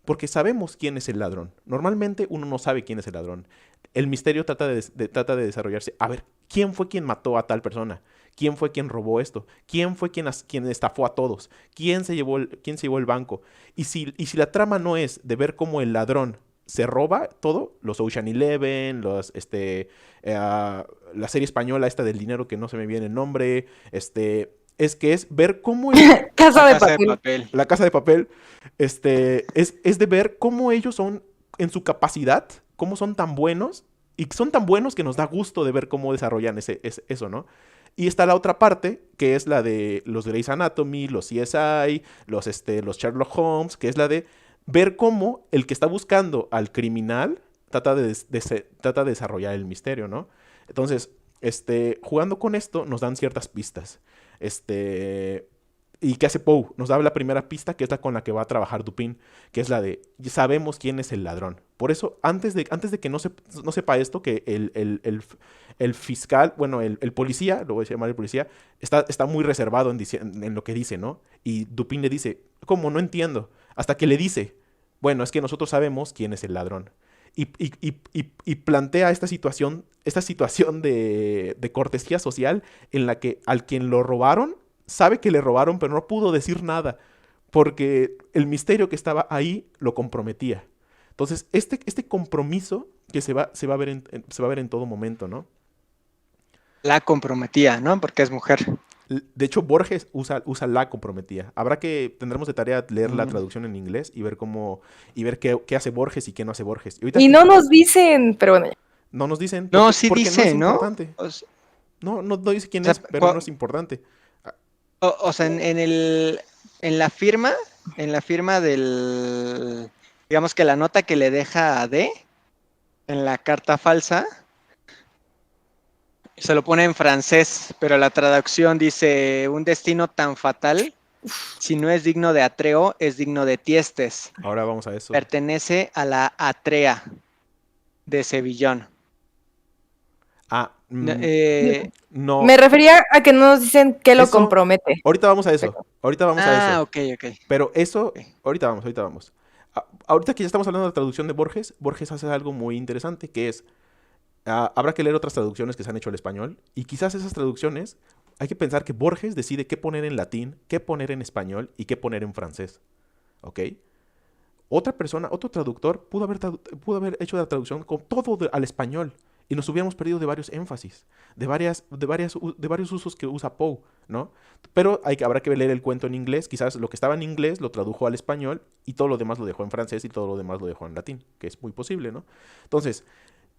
Porque sabemos quién es el ladrón. Normalmente uno no sabe quién es el ladrón. El misterio trata de desarrollarse. A ver, ¿quién fue quien mató a tal persona? ¿Quién fue quien robó esto? ¿Quién fue quien estafó a todos? ¿Quién se llevó el banco? Y si la trama no es de ver cómo el ladrón se roba todo, los Ocean Eleven, la serie española esta del dinero que no se me viene el nombre, es ver cómo Casa de Casa de papel. Papel. La Casa de Papel, es de ver cómo ellos son en su capacidad, cómo son tan buenos, y son tan buenos que nos da gusto de ver cómo desarrollan eso, ¿no? Y está la otra parte, que es la de los Grey's Anatomy, los CSI, los Sherlock Holmes, que es la de ver cómo el que está buscando al criminal trata de desarrollar el misterio, ¿no? Entonces, jugando con esto, nos dan ciertas pistas. ¿Y qué hace Poe? Nos da la primera pista, que es la con la que va a trabajar Dupin, que es la de sabemos quién es el ladrón. Por eso, antes de que no sepa esto, que el fiscal, bueno, el policía, lo voy a llamar el policía, está muy reservado en lo que dice, ¿no? Y Dupin le dice, ¿cómo? No entiendo. Hasta que le dice, bueno, es que nosotros sabemos quién es el ladrón. Y plantea esta situación de cortesía social en la que al quien lo robaron sabe que le robaron, pero no pudo decir nada porque el misterio que estaba ahí lo comprometía. Entonces, este compromiso que se va a ver en todo momento, ¿no? La comprometía, ¿no? Porque es mujer. De hecho, Borges usa la comprometía. Tendremos de tarea leer la traducción en inglés y ver qué hace Borges y qué no hace Borges. Y no nos dicen, pero bueno. No nos dicen. No, sí porque dice, no es ¿no? importante. No dice quién O sea, es, pero no es importante. O sea, en la firma del, digamos que la nota que le deja a D, en la carta falsa, se lo pone en francés, pero la traducción dice, un destino tan fatal, si no es digno de Atreo, es digno de Tiestes. Ahora vamos a eso. Pertenece a la Atrea de Sevillón. No. Me refería a que no nos dicen qué lo Eso- compromete. Ahorita vamos a eso. Ok. Pero eso, Ok. ahorita vamos. Ahorita que ya estamos hablando de la traducción de Borges hace algo muy interesante, que es, habrá que leer otras traducciones que se han hecho al español, y quizás esas traducciones, hay que pensar que Borges decide qué poner en latín, qué poner en español y qué poner en francés. ¿Ok? Otra persona, otro traductor, pudo haber hecho la traducción con todo al español, y nos hubiéramos perdido de varios énfasis, de varios usos que usa Poe, ¿no? Pero habrá que leer el cuento en inglés, quizás lo que estaba en inglés lo tradujo al español y todo lo demás lo dejó en francés y todo lo demás lo dejó en latín, que es muy posible, ¿no? Entonces,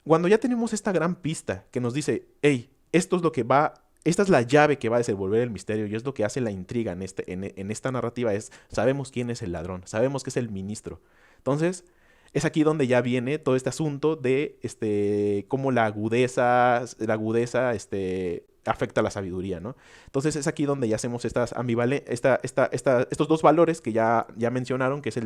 cuando ya tenemos esta gran pista que nos dice, hey, esto es lo que va, esta es la llave que va a desenvolver el misterio y es lo que hace la intriga en esta narrativa, sabemos quién es el ladrón, sabemos que es el ministro. Entonces, es aquí donde ya viene todo este asunto de cómo la agudeza afecta a la sabiduría, ¿no? Entonces es aquí donde ya hacemos estos dos valores que ya mencionaron, que es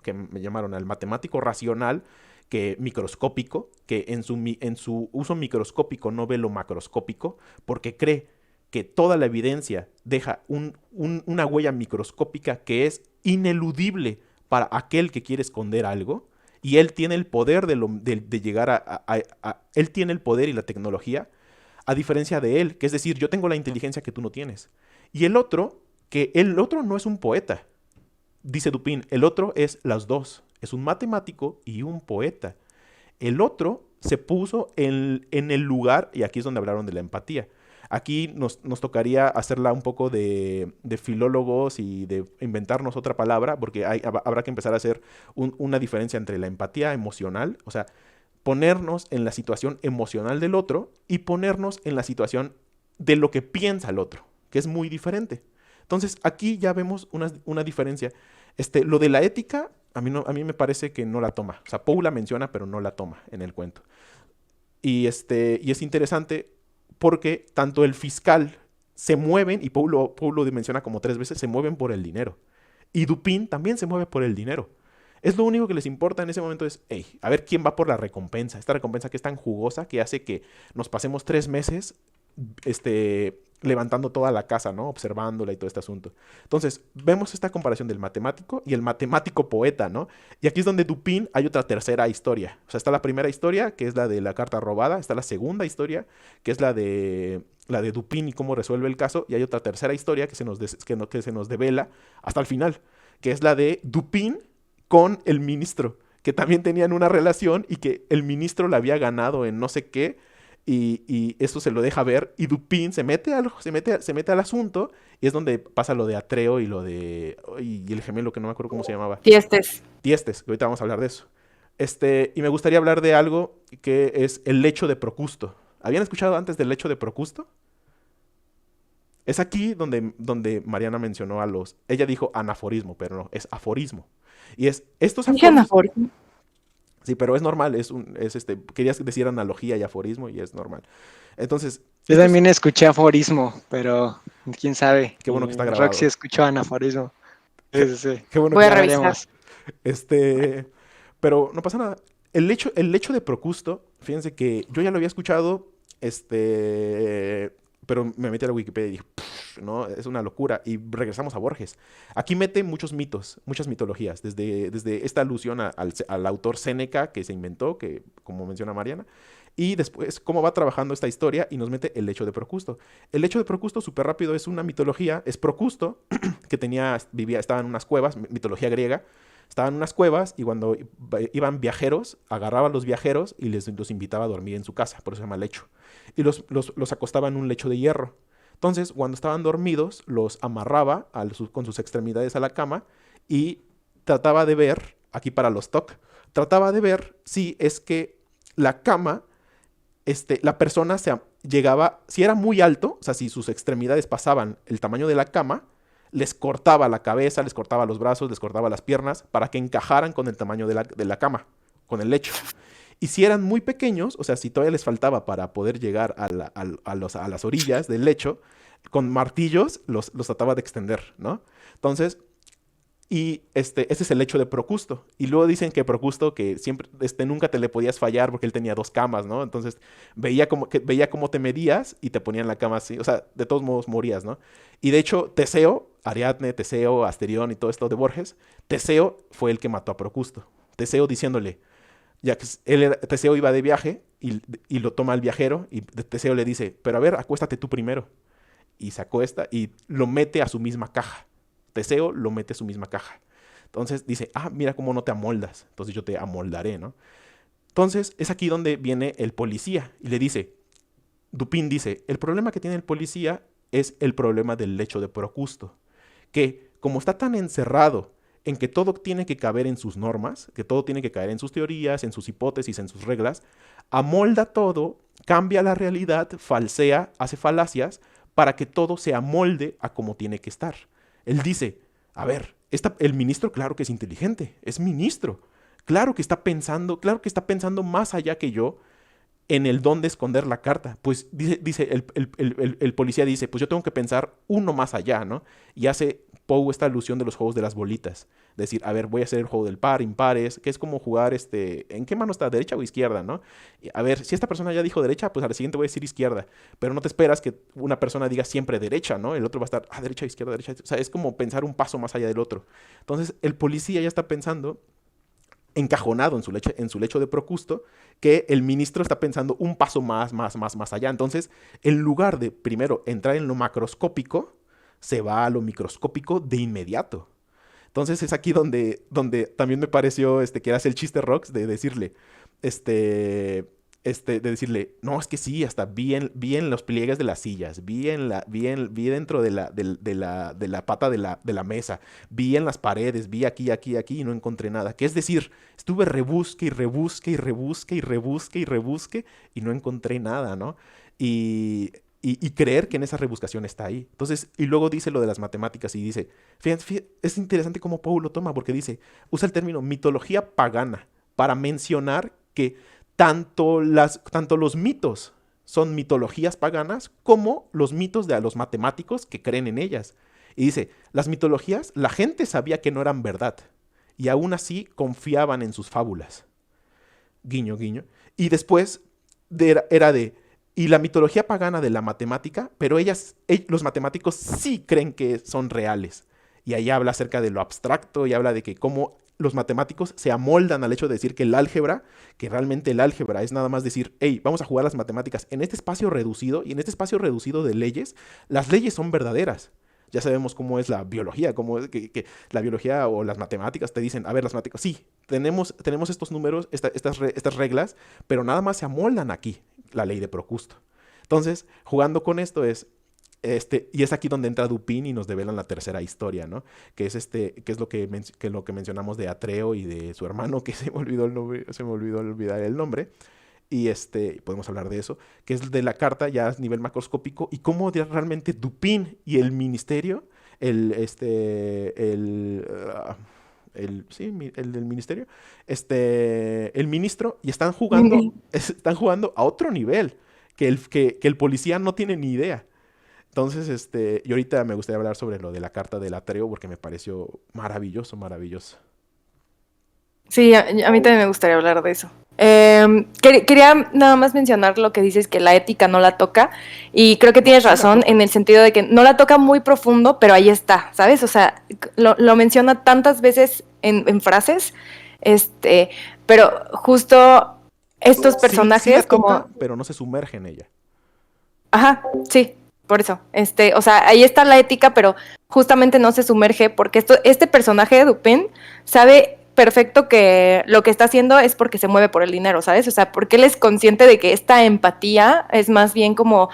que me llamaron al matemático racional, que microscópico, que en su uso microscópico no ve lo macroscópico, porque cree que toda la evidencia deja una huella microscópica que es ineludible para aquel que quiere esconder algo, y él tiene el poder de llegar él tiene el poder y la tecnología, a diferencia de él, que es decir, yo tengo la inteligencia que tú no tienes. Y el otro no es un poeta, dice Dupin, el otro es las dos, es un matemático y un poeta. El otro se puso en el lugar, y aquí es donde hablaron de la empatía. Aquí nos tocaría hacerla un poco de filólogos y de inventarnos otra palabra, porque habrá que empezar a hacer una diferencia entre la empatía emocional, o sea, ponernos en la situación emocional del otro y ponernos en la situación de lo que piensa el otro, que es muy diferente. Entonces, aquí ya vemos una diferencia. Lo de la ética, a mí me parece que no la toma. O sea, Poe la menciona, pero no la toma en el cuento. Y es interesante porque tanto el fiscal se mueven, y Poe lo menciona como 3 veces, se mueven por el dinero. Y Dupin también se mueve por el dinero. Es lo único que les importa en ese momento es, hey, a ver quién va por la recompensa. Esta recompensa que es tan jugosa que hace que nos pasemos 3 meses levantando toda la casa, ¿no? Observándola y todo este asunto. Entonces, vemos esta comparación del matemático y el matemático poeta, ¿no? Y aquí es donde Dupin hay otra tercera historia. O sea, está la primera historia, que es la de la carta robada. Está la segunda historia, que es la de Dupin y cómo resuelve el caso. Y hay otra tercera historia que se nos devela hasta el final, que es la de Dupin con el ministro, que también tenían una relación y que el ministro la había ganado en no sé qué. Y eso se lo deja ver, y Dupin se mete al asunto, y es donde pasa lo de Atreo y y el gemelo que no me acuerdo cómo se llamaba. Tiestes. Tiestes, que ahorita vamos a hablar de eso. Y me gustaría hablar de algo que es el lecho de Procusto. ¿Habían escuchado antes del lecho de Procusto? Es aquí donde Mariana mencionó ella dijo anaforismo, pero no, es aforismo. Y estos Anaforismo. Sí, pero es normal, querías decir analogía y aforismo y es normal. Entonces... Yo también escuché aforismo, pero quién sabe. Qué bueno que está grabado. Roxy escuchó anaforismo. Sí. Qué bueno Voy que a ya revisar. veremos. Pero no pasa nada. El lecho de Procusto, fíjense que yo ya lo había escuchado, pero me metí a la Wikipedia y dije, ¿no? Es una locura. Y regresamos a Borges. Aquí mete muchos mitos, muchas mitologías, desde esta alusión al autor Séneca que se inventó, que como menciona Mariana, y después cómo va trabajando esta historia y nos mete el lecho de Procusto. El lecho de Procusto, súper rápido, es una mitología, es Procusto, que estaba en unas cuevas, mitología griega, estaba en unas cuevas y cuando iban viajeros, agarraba a los viajeros y los invitaba a dormir en su casa, por eso se llama lecho. Y los acostaba en un lecho de hierro. Entonces, cuando estaban dormidos, los amarraba con sus extremidades a la cama y trataba de ver, aquí para los TOC, trataba de ver si es que la cama, la persona llegaba, si era muy alto, o sea, si sus extremidades pasaban el tamaño de la cama, les cortaba la cabeza, les cortaba los brazos, les cortaba las piernas para que encajaran con el tamaño de la cama, con el lecho. Y si eran muy pequeños, o sea, si todavía les faltaba para poder llegar a las orillas del lecho, con martillos los trataba de extender, ¿no? Entonces, ese es el lecho de Procusto. Y luego dicen que Procusto, que siempre, nunca te le podías fallar porque él tenía 2 camas, ¿no? Entonces, veía cómo te medías y te ponían la cama así. O sea, de todos modos morías, ¿no? Y de hecho, Teseo, Ariadne, Teseo, Asterión y todo esto de Borges, Teseo fue el que mató a Procusto. Teseo diciéndole, ya que Teseo iba de viaje y lo toma el viajero y Teseo le dice, pero a ver, acuéstate tú primero. Y se acuesta y lo mete a su misma caja. Teseo lo mete a su misma caja. Entonces dice, mira cómo no te amoldas. Entonces yo te amoldaré, ¿no? Entonces, es aquí donde viene el policía y le dice, Dupin dice, el problema que tiene el policía es el problema del lecho de Procusto, que como está tan encerrado en que todo tiene que caber en sus normas, que todo tiene que caer en sus teorías, en sus hipótesis, en sus reglas, amolda todo, cambia la realidad, falsea, hace falacias, para que todo se amolde a como tiene que estar. Él dice, a ver, el ministro claro que es inteligente, es ministro, claro que está pensando más allá que yo en el dónde esconder la carta. Pues dice el policía dice, pues yo tengo que pensar uno más allá, ¿no? Y hace Poe esta alusión de los juegos de las bolitas. Decir, a ver, voy a hacer el juego del par, impares, que es como jugar, ¿en qué mano está? ¿Derecha o izquierda, no? Y, a ver, si esta persona ya dijo derecha, pues a la siguiente voy a decir izquierda. Pero no te esperas que una persona diga siempre derecha, ¿no? El otro va a estar, derecha, izquierda, derecha. O sea, es como pensar un paso más allá del otro. Entonces, el policía ya está pensando encajonado en su lecho de Procusto, que el ministro está pensando un paso más allá. Entonces, en lugar de primero entrar en lo macroscópico, se va a lo microscópico de inmediato. Entonces es aquí donde también me pareció que hace el chiste Rox de decirle, de decirle, no, es que sí, hasta vi en los pliegues de las sillas, vi dentro de la pata de la mesa, vi en las paredes, vi aquí y no encontré nada. Que es decir, estuve rebusque y no encontré nada, ¿no? Y creer que en esa rebuscación está ahí. Entonces, y luego dice lo de las matemáticas y dice, fíjate, es interesante cómo Poe lo toma, porque dice, usa el término mitología pagana para mencionar que tanto los mitos son mitologías paganas como los mitos de los matemáticos que creen en ellas. Y dice, las mitologías, la gente sabía que no eran verdad y aún así confiaban en sus fábulas. Guiño, guiño. Y después era de... Y la mitología pagana de la matemática, pero los matemáticos sí creen que son reales. Y ahí habla acerca de lo abstracto y habla de que cómo los matemáticos se amoldan al hecho de decir que que realmente el álgebra es nada más decir, hey, vamos a jugar las matemáticas en este espacio reducido, y en este espacio reducido de leyes, las leyes son verdaderas. Ya sabemos cómo es la biología, cómo es que la biología o las matemáticas te dicen, a ver, las matemáticas, sí, tenemos estos números, estas reglas, pero nada más se amoldan aquí, la ley de Procusto. Entonces, jugando con esto y es aquí donde entra Dupin y nos develan la tercera historia, ¿no? Que es lo que mencionamos de Atreo y de su hermano, que se me olvidó olvidar el nombre. Y podemos hablar de eso, que es de la carta ya a nivel macroscópico y cómo realmente Dupin y el ministerio, el del ministerio, el ministro, y están jugando a otro nivel, que el policía no tiene ni idea. Entonces, y ahorita me gustaría hablar sobre lo de la carta del Atreo, porque me pareció maravilloso. Sí, a mí también me gustaría hablar de eso. Quería nada más mencionar lo que dices, que la ética no la toca, y creo que tienes razón en el sentido de que no la toca muy profundo, pero ahí está, ¿sabes? O sea, lo menciona tantas veces en frases, pero justo estos personajes sí la toca, como... pero no se sumerge en ella. Ajá, sí, por eso. O sea, ahí está la ética, pero justamente no se sumerge porque este personaje de Dupin sabe perfecto que lo que está haciendo es porque se mueve por el dinero, ¿sabes? O sea, porque él es consciente de que esta empatía es más bien como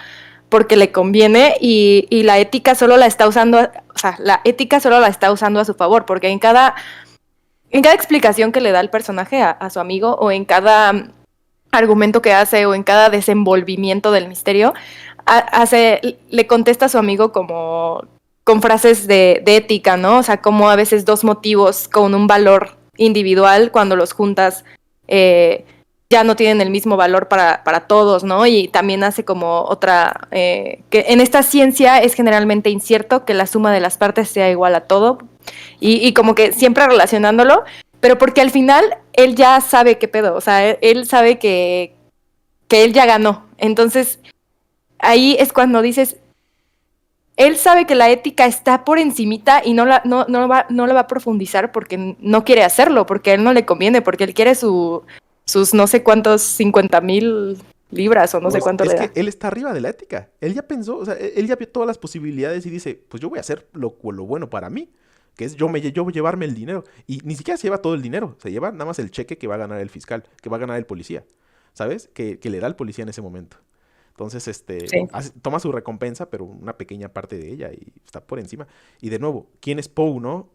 porque le conviene y la ética solo la está usando, o sea, la ética solo la está usando a su favor, porque en cada explicación que le da el personaje a su amigo, o en cada argumento que hace, o en cada desenvolvimiento del misterio, le contesta a su amigo como con frases de ética, ¿no? O sea, como a veces dos motivos con un valor individual, cuando los juntas ya no tienen el mismo valor para todos, ¿no? Y también hace como otra, que en esta ciencia es generalmente incierto que la suma de las partes sea igual a todo, y como que siempre relacionándolo, pero porque al final él ya sabe qué pedo, o sea, él sabe que él ya ganó. Entonces ahí es cuando dices, él sabe que la ética está por encimita y no la va a profundizar porque no quiere hacerlo, porque a él no le conviene, porque él quiere sus no sé cuántos 50,000 libras o no sé cuánto le da. Es que él está arriba de la ética. Él ya pensó, o sea, él ya vio todas las posibilidades y dice, pues yo voy a hacer lo bueno para mí. que es yo llevarme el dinero. Y ni siquiera se lleva todo el dinero, se lleva nada más el cheque que va a ganar el fiscal, que va a ganar el policía, ¿sabes? Que le da el policía en ese momento. Entonces, Sí. toma su recompensa, pero una pequeña parte de ella y está por encima. Y de nuevo, ¿quién es Poe, no?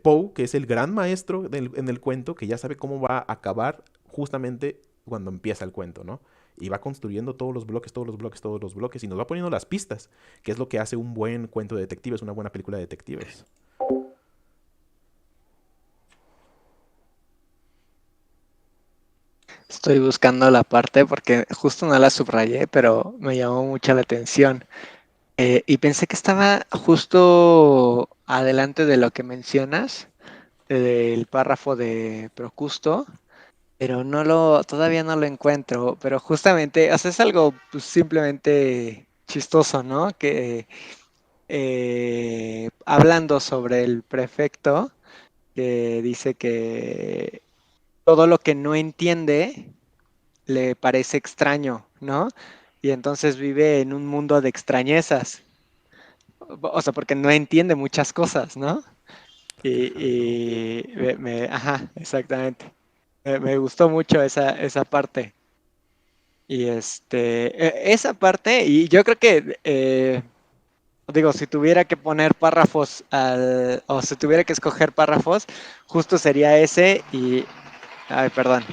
Poe, que es el gran maestro en el cuento, que ya sabe cómo va a acabar justamente cuando empieza el cuento, ¿no? Y va construyendo todos los bloques, todos los bloques, todos los bloques, y nos va poniendo las pistas, que es lo que hace un buen cuento de detectives, una buena película de detectives. Estoy buscando la parte porque justo no la subrayé, pero me llamó mucho la atención. Y pensé que estaba justo adelante de lo que mencionas, del párrafo de Procusto, pero todavía no lo encuentro. Pero justamente, o sea, es algo pues, simplemente chistoso, ¿no? Que hablando sobre el prefecto, que dice que todo lo que no entiende le parece extraño, ¿no? Y entonces vive en un mundo de extrañezas. O sea, porque no entiende muchas cosas, ¿no? Ajá, exactamente. Me gustó mucho esa parte. Y esa parte, y yo creo que, digo, si tuviera que poner párrafos o si tuviera que escoger párrafos, justo sería ese ay, perdón.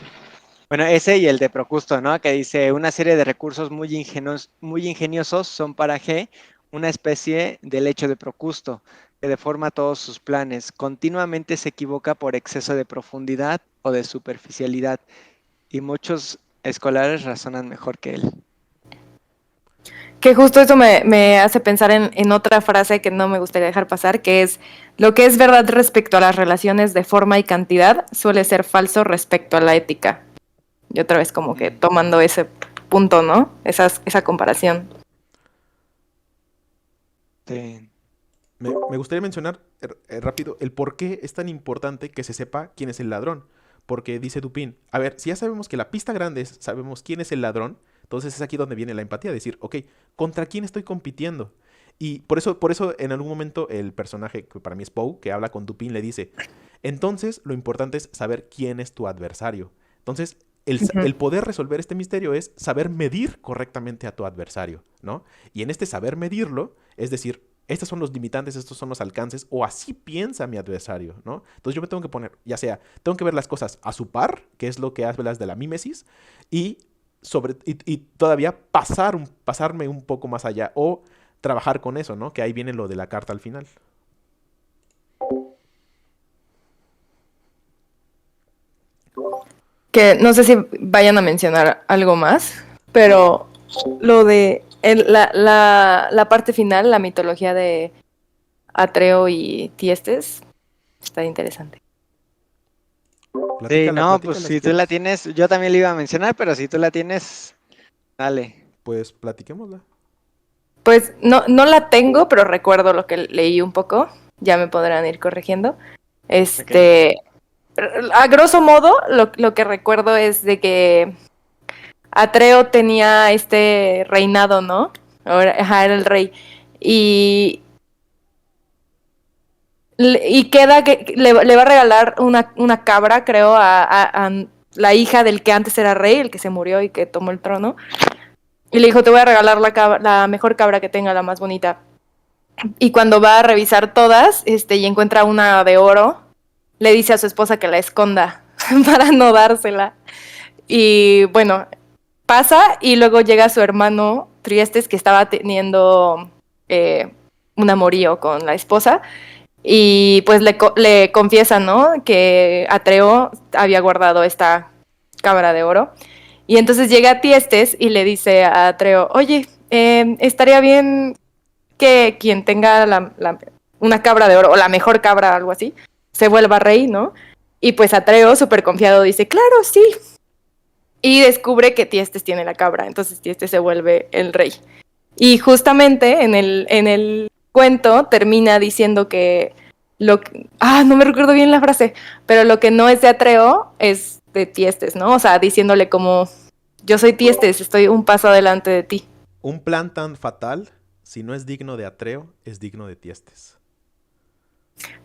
Bueno, ese y el de Procusto, ¿no? Que dice, una serie de recursos muy ingeniosos son para G, una especie de lecho de Procusto, que deforma todos sus planes. Continuamente se equivoca por exceso de profundidad o de superficialidad, y muchos escolares razonan mejor que él. Que justo eso me hace pensar en otra frase que no me gustaría dejar pasar, que es, lo que es verdad respecto a las relaciones de forma y cantidad suele ser falso respecto a la ética. Y otra vez como que tomando ese punto, ¿no? Esa comparación. Sí. Me gustaría mencionar rápido el por qué es tan importante que se sepa quién es el ladrón. Porque dice Dupin, a ver, si ya sabemos que la pista grande es, sabemos quién es el ladrón, entonces es aquí donde viene la empatía, decir, ok, ¿contra quién estoy compitiendo? Y por eso en algún momento el personaje, que para mí es Poe, que habla con Dupin, le dice, entonces lo importante es saber quién es tu adversario. Entonces, el poder resolver este misterio es saber medir correctamente a tu adversario, ¿no? Y en este saber medirlo, es decir, estos son los limitantes, estos son los alcances, o así piensa mi adversario, ¿no? Entonces yo me tengo que poner, ya sea, tengo que ver las cosas a su par, que es lo que hablas de la mímesis, y, y todavía pasarme un poco más allá, o trabajar con eso, ¿no? Que ahí viene lo de la carta al final. Que no sé si vayan a mencionar algo más, pero lo de la parte final, la mitología de Atreo y Tiestes, está interesante. Sí, no, pues Platícala si tú la tienes, yo también le iba a mencionar, pero si tú la tienes, dale. Pues platiquémosla. Pues no la tengo, pero recuerdo lo que leí un poco. Ya me podrán ir corrigiendo. A grosso modo, lo que recuerdo es de que Atreo tenía este reinado, ¿no? Ahora, ajá, era el rey. Y queda que le va a regalar una cabra, creo, a la hija del que antes era rey, el que se murió y que tomó el trono. Y le dijo, te voy a regalar la mejor cabra que tenga, la más bonita. Y cuando va a revisar todas, y encuentra una de oro, le dice a su esposa que la esconda para no dársela. Y bueno, pasa y luego llega su hermano Triestes, que estaba teniendo un amorío con la esposa. Y pues le confiesa, ¿no? Que Atreo había guardado esta cabra de oro. Y entonces llega Tiestes y le dice a Atreo, oye, estaría bien que quien tenga una cabra de oro, o la mejor cabra, algo así, se vuelva rey, ¿no? Y pues Atreo, súper confiado, dice, claro, sí. Y descubre que Tiestes tiene la cabra, entonces Tiestes se vuelve el rey. Y justamente en el cuento termina diciendo que no me recuerdo bien la frase, pero lo que no es de Atreo es de Tiestes, ¿no? O sea, diciéndole como, yo soy Tiestes, estoy un paso adelante de ti. Un plan tan fatal, si no es digno de Atreo, es digno de Tiestes.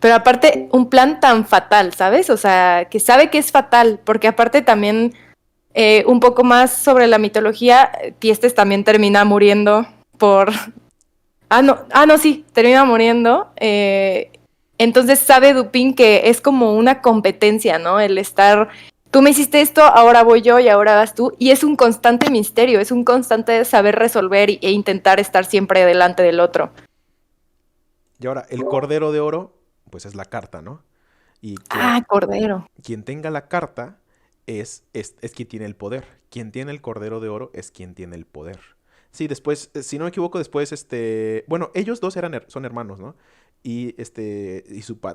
Pero aparte, un plan tan fatal, ¿sabes? O sea, que sabe que es fatal, porque aparte también, un poco más sobre la mitología, Tiestes también termina muriendo por... no, sí, termina muriendo. Entonces sabe Dupin que es como una competencia, ¿no? El estar, tú me hiciste esto, ahora voy yo y ahora vas tú. Y es un constante misterio, es un constante saber resolver e intentar estar siempre delante del otro. Y ahora, el Cordero de Oro, pues es la carta, ¿no? Y Cordero. quien tenga la carta es quien tiene el poder. Quien tiene el Cordero de Oro es quien tiene el poder. Sí, después, si no me equivoco, después, bueno, ellos dos son hermanos, ¿no? Y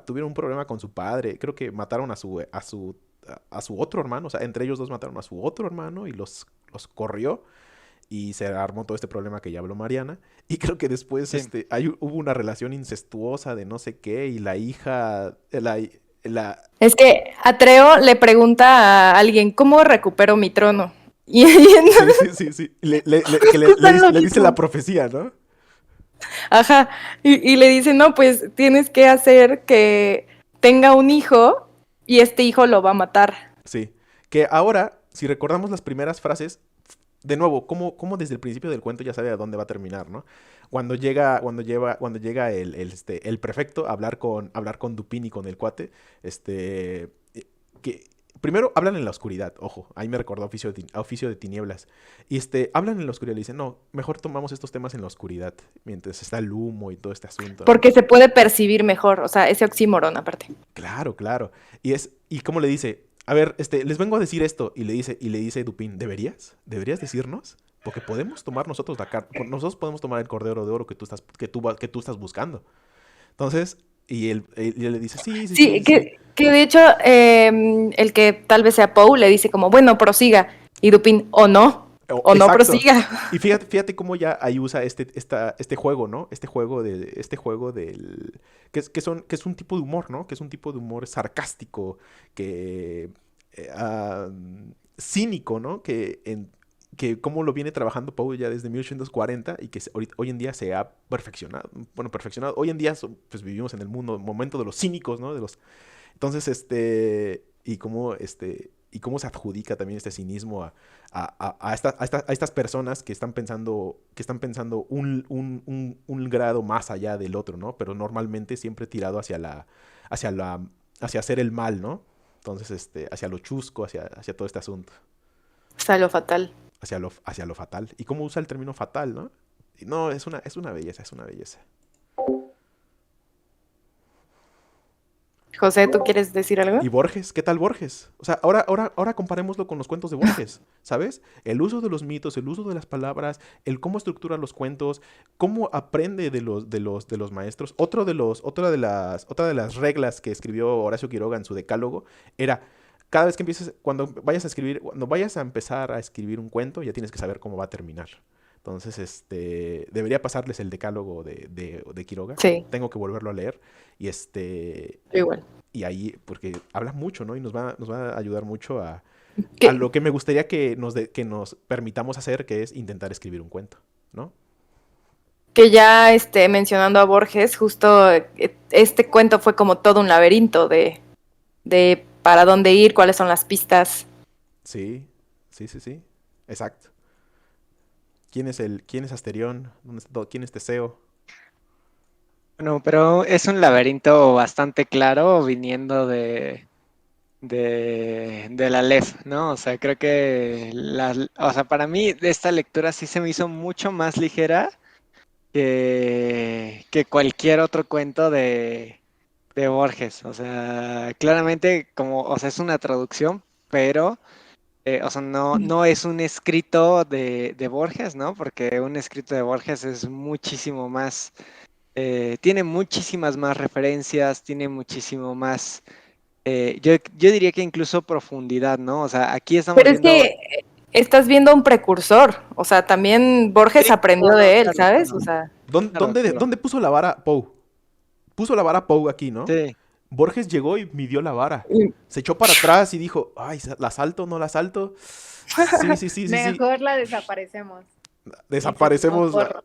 tuvieron un problema con su padre. Creo que mataron a su otro hermano. O sea, entre ellos dos mataron a su otro hermano y los corrió. Y se armó todo este problema que ya habló Mariana. Y creo que después Sí. hubo una relación incestuosa de no sé qué. Y la hija. Es que Atreo le pregunta a alguien, ¿cómo recupero mi trono? Y Sí. Que Justo lo le dice mismo. la profecía, ¿no? Ajá, y le dice, no, pues tienes que hacer que tenga un hijo y este hijo lo va a matar. Sí. Que ahora, si recordamos las primeras frases, de nuevo, cómo desde el principio del cuento ya sabe a dónde va a terminar, ¿no? Cuando llega el prefecto a hablar con Dupin y con el cuate, que primero hablan en la oscuridad, ojo, ahí me recordó a Oficio de Tinieblas. Y hablan en la oscuridad, le dicen, no, mejor tomamos estos temas en la oscuridad, mientras está el humo y todo este asunto, ¿no? Porque se puede percibir mejor, o sea, ese oxímoron aparte. Claro. Y cómo le dice, a ver, les vengo a decir esto, y le dice Dupin, ¿deberías decirnos? Porque podemos tomar nosotros la carta, nosotros podemos tomar el Cordero de Oro que tú estás buscando. Entonces, y él le dice, sí. Sí, que de hecho, el que tal vez sea Poe le dice como, bueno, prosiga, y Dupin, o no Exacto. prosiga. Y fíjate cómo ya ahí usa este juego, ¿no? Este juego del... Que es un tipo de humor, ¿no? Que es un tipo de humor sarcástico, que... cínico, ¿no? Que cómo lo viene trabajando Poe ya desde 1840 y que hoy en día se ha perfeccionado. Bueno, perfeccionado. Hoy en día pues vivimos en el momento de los cínicos, ¿no? Entonces, y cómo se adjudica también este cinismo a estas personas que están pensando un grado más allá del otro, ¿no? Pero normalmente siempre tirado hacia hacer el mal, ¿no? Entonces, hacia lo chusco, hacia todo este asunto. O sea, lo fatal. Hacia lo fatal. Y cómo usa el término fatal, ¿no? Y no, es una belleza, es una belleza. José, ¿tú quieres decir algo? ¿Y Borges? ¿Qué tal Borges? O sea, ahora comparémoslo con los cuentos de Borges, ¿sabes? El uso de los mitos, el uso de las palabras, el cómo estructura los cuentos, cómo aprende de los maestros. Otra de las reglas que escribió Horacio Quiroga en su decálogo era, cada vez que cuando vayas a empezar a escribir un cuento, ya tienes que saber cómo va a terminar. Entonces, debería pasarles el decálogo de Quiroga. Sí. Tengo que volverlo a leer. Y Igual. Y ahí, porque habla mucho, ¿no? Y nos va a ayudar mucho a ¿Qué? lo que me gustaría que nos permitamos hacer, que es intentar escribir un cuento, ¿no? Que ya mencionando a Borges, justo este cuento fue como todo un laberinto de para dónde ir, cuáles son las pistas. Sí. Exacto. ¿Quién es Asterión? ¿Quién es Teseo? Bueno, pero es un laberinto bastante claro viniendo de la LEF, ¿no? O sea, creo que para mí esta lectura sí se me hizo mucho más ligera que cualquier otro cuento de Borges. O sea, claramente es una traducción, pero no es un escrito de Borges, ¿no? Porque un escrito de Borges es muchísimo más, tiene muchísimas más referencias, tiene muchísimo más, yo diría que incluso profundidad, ¿no? O sea, aquí estamos Pero es viendo... que estás viendo un precursor, o sea, también Borges Sí, aprendió no, de él, claro, ¿sabes? claro. O sea, Claro. ¿Dónde puso la vara Poe? Puso la vara Poe aquí, ¿no? Sí, Borges llegó y midió la vara. y- Se echó para atrás y dijo, ay, ¿la salto o no la salto? Sí. Mejor la desaparecemos. Desaparecemos. Porro.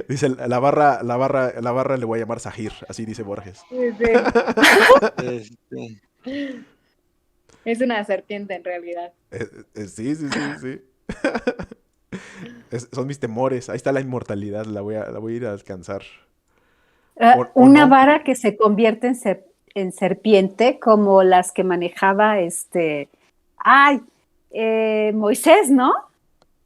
Dice, la barra le voy a llamar Sahir, así dice Borges. Este, Es una serpiente en realidad. Sí, sí, sí, sí. Son mis temores. Ahí está la inmortalidad, la voy a ir a alcanzar. O Una no. vara que se convierte en serpiente, como las que manejaba Moisés, ¿no?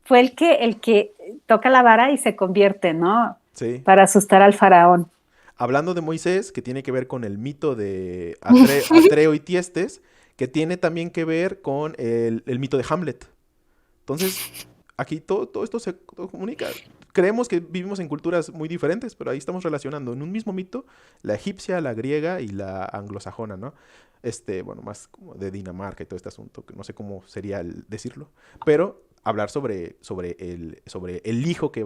Fue el que toca la vara y se convierte, ¿no? Sí. Para asustar al faraón. Hablando de Moisés, que tiene que ver con el mito de Atreo y Tiestes, que tiene también que ver con el mito de Hamlet. Entonces, aquí todo esto se comunica. Creemos que vivimos en culturas muy diferentes, pero ahí estamos relacionando en un mismo mito la egipcia, la griega y la anglosajona, ¿no? Bueno, más como de Dinamarca y todo este asunto, que no sé cómo sería decirlo, pero hablar sobre el hijo que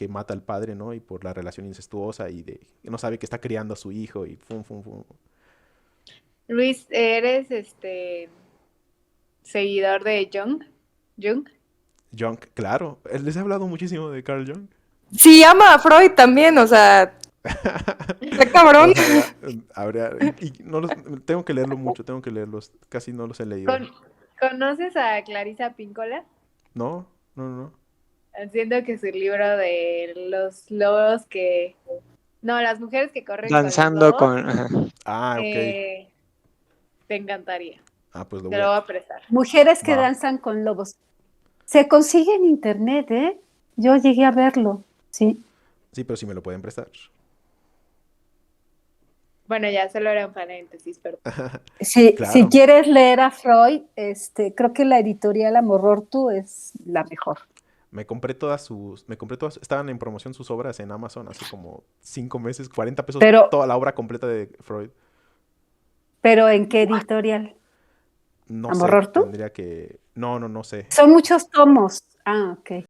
mata al padre, ¿no? Y por la relación incestuosa y que no sabe que está criando a su hijo y fum, fum, fum. Luis, ¿eres seguidor de Jung? ¿Jung? Jung, claro, les he hablado muchísimo de Carl Jung. Sí, ama a Freud también, o sea, está cabrón. O sea, y no tengo que leerlo mucho, tengo que leerlos, casi no los he leído. ¿Conoces a Clarisa Píncola? No, no, no. Siento que su libro de los lobos que... No, las mujeres que corren danzando con los lobos, con... Ah, ok. te encantaría. Pues lo Te voy lo voy a... a prestar. Mujeres que Va. danzan con lobos. Se consigue en internet, ¿eh? Yo llegué a verlo, sí. Sí, pero sí me lo pueden prestar. Bueno, ya solo era un paréntesis, pero... Si Claro. quieres leer a Freud, creo que la editorial Amorortu es la mejor. Me compré todas, estaban en promoción sus obras en Amazon hace como 5 meses, 40 pesos, Pero- toda la obra completa de Freud. ¿Pero en qué editorial? No sé, ¿Amorortu? tendría que... No sé. Son muchos tomos. Ah, ok.